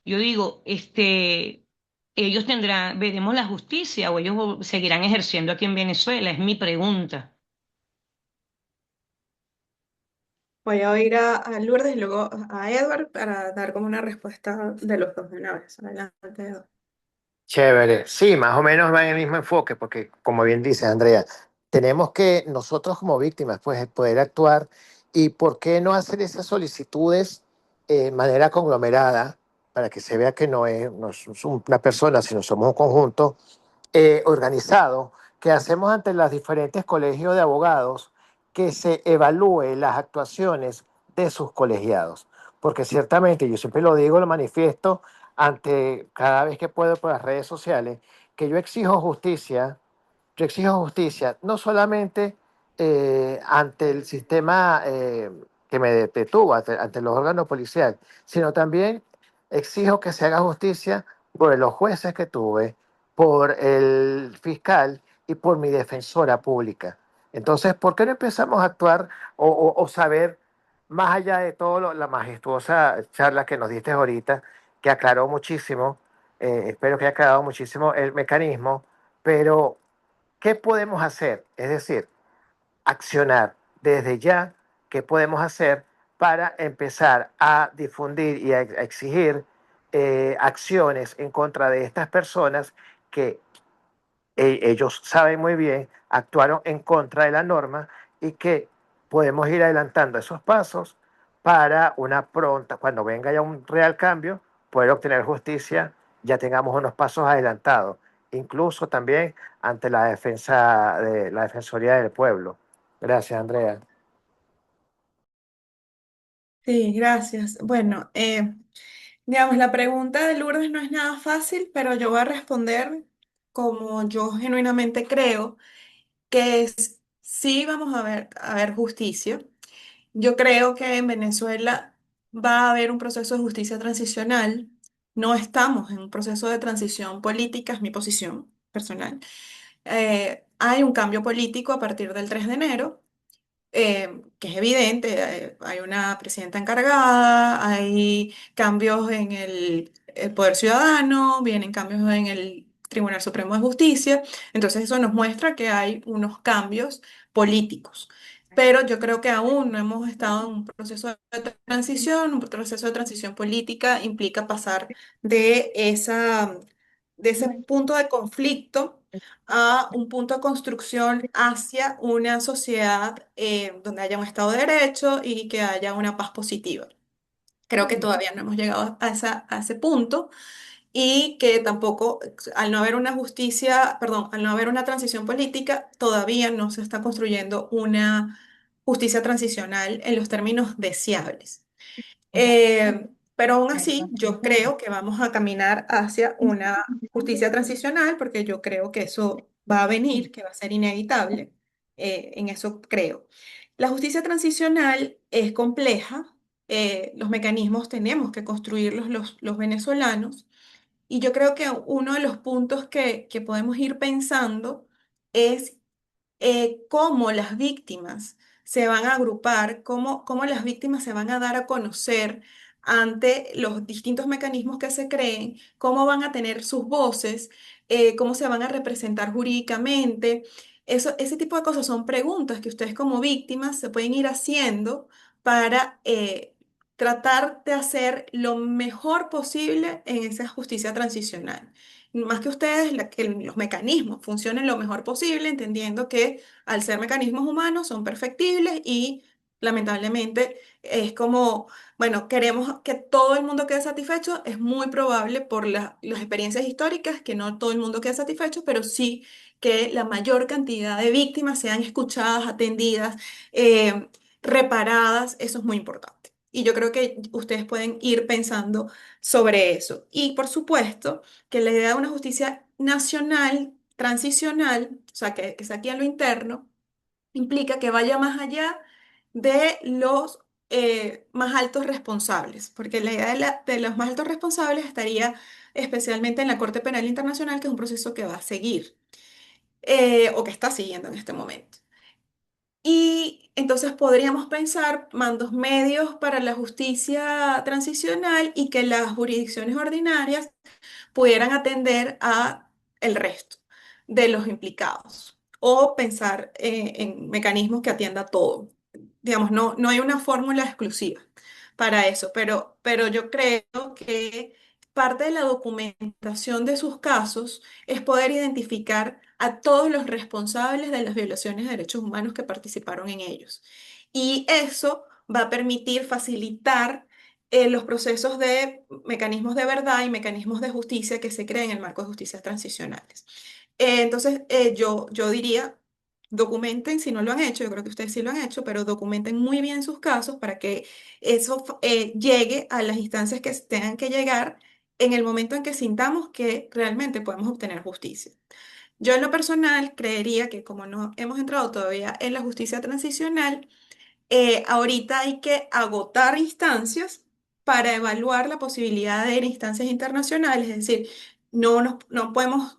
Yo digo, ellos tendrán, veremos la justicia o ellos seguirán ejerciendo aquí en Venezuela, es mi pregunta. Voy a oír a Lourdes y luego a Edward para dar como una respuesta de los dos de una vez. Adelante, Edward. Chévere, sí, más o menos va en el mismo enfoque, porque como bien dice Andrea, tenemos que nosotros como víctimas pues poder actuar, y por qué no hacer esas solicitudes de manera conglomerada para que se vea que no es una persona, sino somos un conjunto organizado que hacemos ante los diferentes colegios de abogados, que se evalúe las actuaciones de sus colegiados. Porque ciertamente, yo siempre lo digo, lo manifiesto ante cada vez que puedo por las redes sociales, que yo exijo justicia no solamente ante el sistema que me detuvo, ante los órganos policiales, sino también exijo que se haga justicia por los jueces que tuve, por el fiscal y por mi defensora pública. Entonces, ¿por qué no empezamos a actuar o saber, más allá de todo la majestuosa charla que nos diste ahorita, que aclaró muchísimo, espero que haya aclarado muchísimo el mecanismo, pero ¿qué podemos hacer? Es decir, accionar desde ya, qué podemos hacer para empezar a difundir y a exigir acciones en contra de estas personas que ellos saben muy bien, actuaron en contra de la norma y que podemos ir adelantando esos pasos para una pronta, cuando venga ya un real cambio, poder obtener justicia, ya tengamos unos pasos adelantados, incluso también ante la defensa de la Defensoría del Pueblo. Gracias, Andrea. Sí, gracias. Bueno, digamos, la pregunta de Lourdes no es nada fácil, pero yo voy a responder como yo genuinamente creo, que es sí vamos a ver justicia. Yo creo que en Venezuela va a haber un proceso de justicia transicional. No estamos en un proceso de transición política, es mi posición personal. Hay un cambio político a partir del 3 de enero, que es evidente, hay una presidenta encargada, hay cambios en el Poder Ciudadano, vienen cambios en el Tribunal Supremo de Justicia, entonces eso nos muestra que hay unos cambios políticos. Pero yo creo que aún no hemos estado en un proceso de transición. Un proceso de transición política implica pasar de de ese punto de conflicto a un punto de construcción hacia una sociedad donde haya un Estado de Derecho y que haya una paz positiva. Creo que todavía no hemos llegado a ese punto y que tampoco, al no haber una justicia, perdón, al no haber una transición política, todavía no se está construyendo una justicia transicional en los términos deseables. Pero aún así, yo creo que vamos a caminar hacia una justicia transicional porque yo creo que eso va a venir, que va a ser inevitable. En eso creo. La justicia transicional es compleja. Los mecanismos tenemos que construirlos los venezolanos. Y yo creo que uno de los puntos que podemos ir pensando es cómo las víctimas se van a agrupar, cómo las víctimas se van a dar a conocer ante los distintos mecanismos que se creen, cómo van a tener sus voces, cómo se van a representar jurídicamente. Ese tipo de cosas son preguntas que ustedes como víctimas se pueden ir haciendo para tratar de hacer lo mejor posible en esa justicia transicional. Más que ustedes, que los mecanismos funcionen lo mejor posible, entendiendo que al ser mecanismos humanos son perfectibles y lamentablemente es como, bueno, queremos que todo el mundo quede satisfecho. Es muy probable por las experiencias históricas que no todo el mundo quede satisfecho, pero sí que la mayor cantidad de víctimas sean escuchadas, atendidas, reparadas. Eso es muy importante. Y yo creo que ustedes pueden ir pensando sobre eso. Y por supuesto, que la idea de una justicia nacional, transicional, o sea, que saque a lo interno, implica que vaya más allá de los más altos responsables, porque la idea de los más altos responsables estaría especialmente en la Corte Penal Internacional, que es un proceso que va a seguir, o que está siguiendo en este momento. Y entonces podríamos pensar mandos medios para la justicia transicional y que las jurisdicciones ordinarias pudieran atender a el resto de los implicados o pensar en mecanismos que atienda a todo. Digamos, no hay una fórmula exclusiva para eso, pero yo creo que parte de la documentación de sus casos es poder identificar a todos los responsables de las violaciones de derechos humanos que participaron en ellos. Y eso va a permitir facilitar los procesos de mecanismos de verdad y mecanismos de justicia que se creen en el marco de justicias transicionales. Yo diría, documenten si no lo han hecho, yo creo que ustedes sí lo han hecho, pero documenten muy bien sus casos para que eso llegue a las instancias que tengan que llegar en el momento en que sintamos que realmente podemos obtener justicia. Yo en lo personal creería que como no hemos entrado todavía en la justicia transicional, ahorita hay que agotar instancias para evaluar la posibilidad de ir a instancias internacionales, es decir, no podemos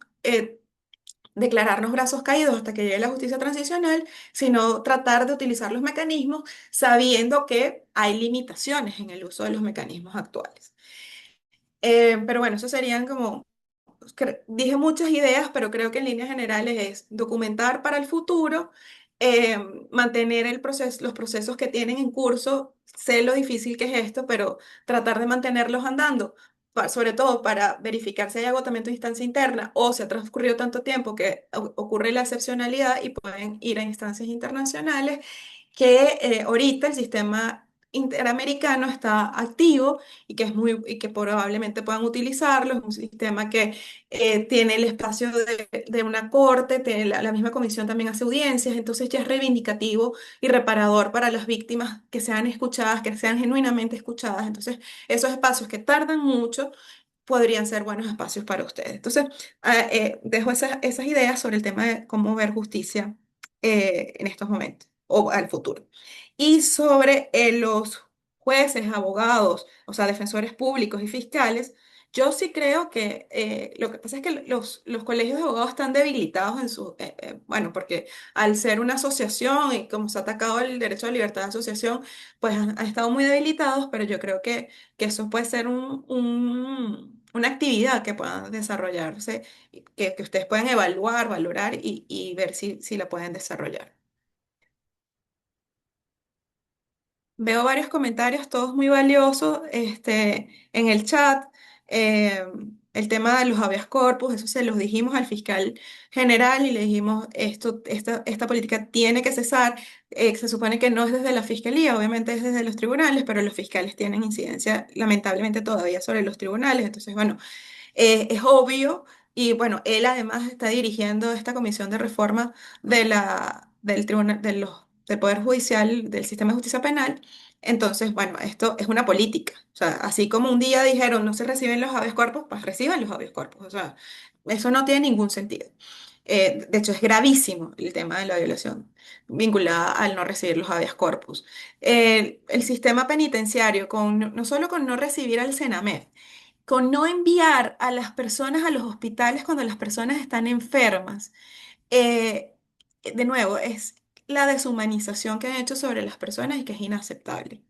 declararnos brazos caídos hasta que llegue la justicia transicional, sino tratar de utilizar los mecanismos sabiendo que hay limitaciones en el uso de los mecanismos actuales. Pero bueno, eso serían como, dije muchas ideas, pero creo que en líneas generales es documentar para el futuro eh, mantener los procesos que tienen en curso. Sé lo difícil que es esto, pero tratar de mantenerlos andando, sobre todo para verificar si hay agotamiento de instancia interna o si ha transcurrido tanto tiempo que ocurre la excepcionalidad y pueden ir a instancias internacionales, que ahorita el sistema interamericano está activo y que y que probablemente puedan utilizarlo. Es un sistema que tiene el espacio de una corte, tiene la misma comisión también hace audiencias, entonces ya es reivindicativo y reparador para las víctimas que sean escuchadas, que sean genuinamente escuchadas. Entonces, esos espacios que tardan mucho podrían ser buenos espacios para ustedes. Entonces, dejo esas ideas sobre el tema de cómo ver justicia en estos momentos o al futuro. Y sobre los jueces, abogados, o sea, defensores públicos y fiscales, yo sí creo que lo que pasa es que los colegios de abogados están debilitados en bueno, porque al ser una asociación y como se ha atacado el derecho a la libertad de asociación, pues han estado muy debilitados, pero yo creo que eso puede ser una actividad que puedan desarrollarse, que ustedes pueden evaluar, valorar y ver si la pueden desarrollar. Veo varios comentarios, todos muy valiosos, en el chat. eh, el tema de los habeas corpus, eso se los dijimos al fiscal general y le dijimos, esta política tiene que cesar. Se supone que no es desde la fiscalía, obviamente es desde los tribunales, pero los fiscales tienen incidencia lamentablemente todavía sobre los tribunales. Entonces, bueno, es obvio, y bueno, él además está dirigiendo esta comisión de reforma del tribunal, del Poder Judicial, del sistema de justicia penal. Entonces, bueno, esto es una política. O sea, así como un día dijeron no se reciben los habeas corpus, pues reciban los habeas corpus. O sea, eso no tiene ningún sentido. De hecho, es gravísimo el tema de la violación vinculada al no recibir los habeas corpus. El sistema penitenciario, no solo con no recibir al CENAMED, con no enviar a las personas a los hospitales cuando las personas están enfermas. eh, de nuevo, es la deshumanización que han hecho sobre las personas y que es inaceptable.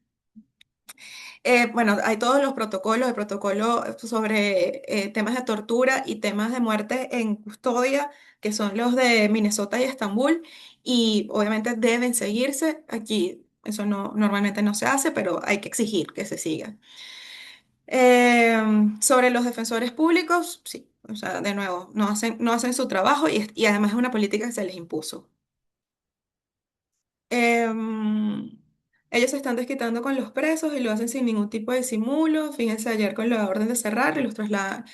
Bueno, hay todos los protocolos, el protocolo sobre temas de tortura y temas de muerte en custodia, que son los de Minnesota y Estambul, y obviamente deben seguirse. Aquí eso normalmente no se hace, pero hay que exigir que se siga. Sobre los defensores públicos, sí, o sea, de nuevo, no hacen su trabajo y además es una política que se les impuso. Em, Ellos se están desquitando con los presos y lo hacen sin ningún tipo de disimulo. Fíjense ayer con la orden de cerrar y los trasladan.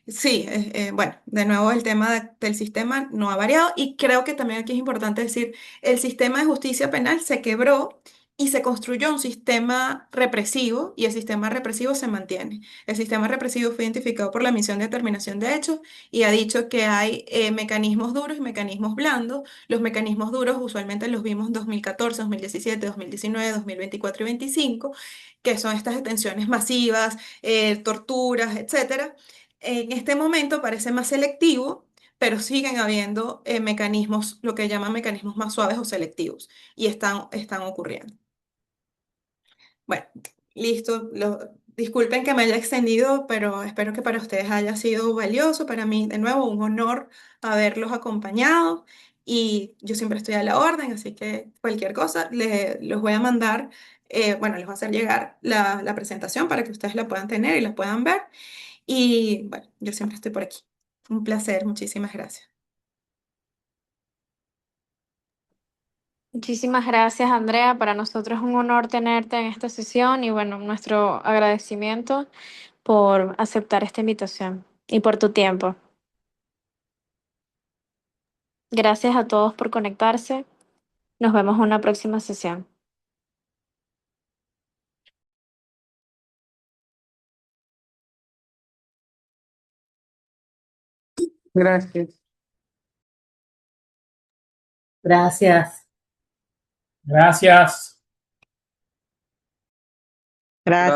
Sí, bueno, de nuevo el tema del sistema no ha variado y creo que también aquí es importante decir, el sistema de justicia penal se quebró y se construyó un sistema represivo y el sistema represivo se mantiene. El sistema represivo fue identificado por la Misión de Determinación de Hechos y ha dicho que hay mecanismos duros y mecanismos blandos. Los mecanismos duros usualmente los vimos en 2014, 2017, 2019, 2024 y 2025, que son estas detenciones masivas, torturas, etcétera. En este momento parece más selectivo, pero siguen habiendo mecanismos, lo que llaman mecanismos más suaves o selectivos, y están ocurriendo. Bueno, listo. Disculpen que me haya extendido, pero espero que para ustedes haya sido valioso. Para mí, de nuevo, un honor haberlos acompañado y yo siempre estoy a la orden, así que cualquier cosa los voy a mandar, bueno, les voy a hacer llegar la presentación para que ustedes la puedan tener y la puedan ver. Y bueno, yo siempre estoy por aquí. Un placer, muchísimas gracias. Muchísimas gracias, Andrea. Para nosotros es un honor tenerte en esta sesión y bueno, nuestro agradecimiento por aceptar esta invitación y por tu tiempo. Gracias a todos por conectarse. Nos vemos en una próxima sesión. Gracias. Gracias. Gracias. Gracias.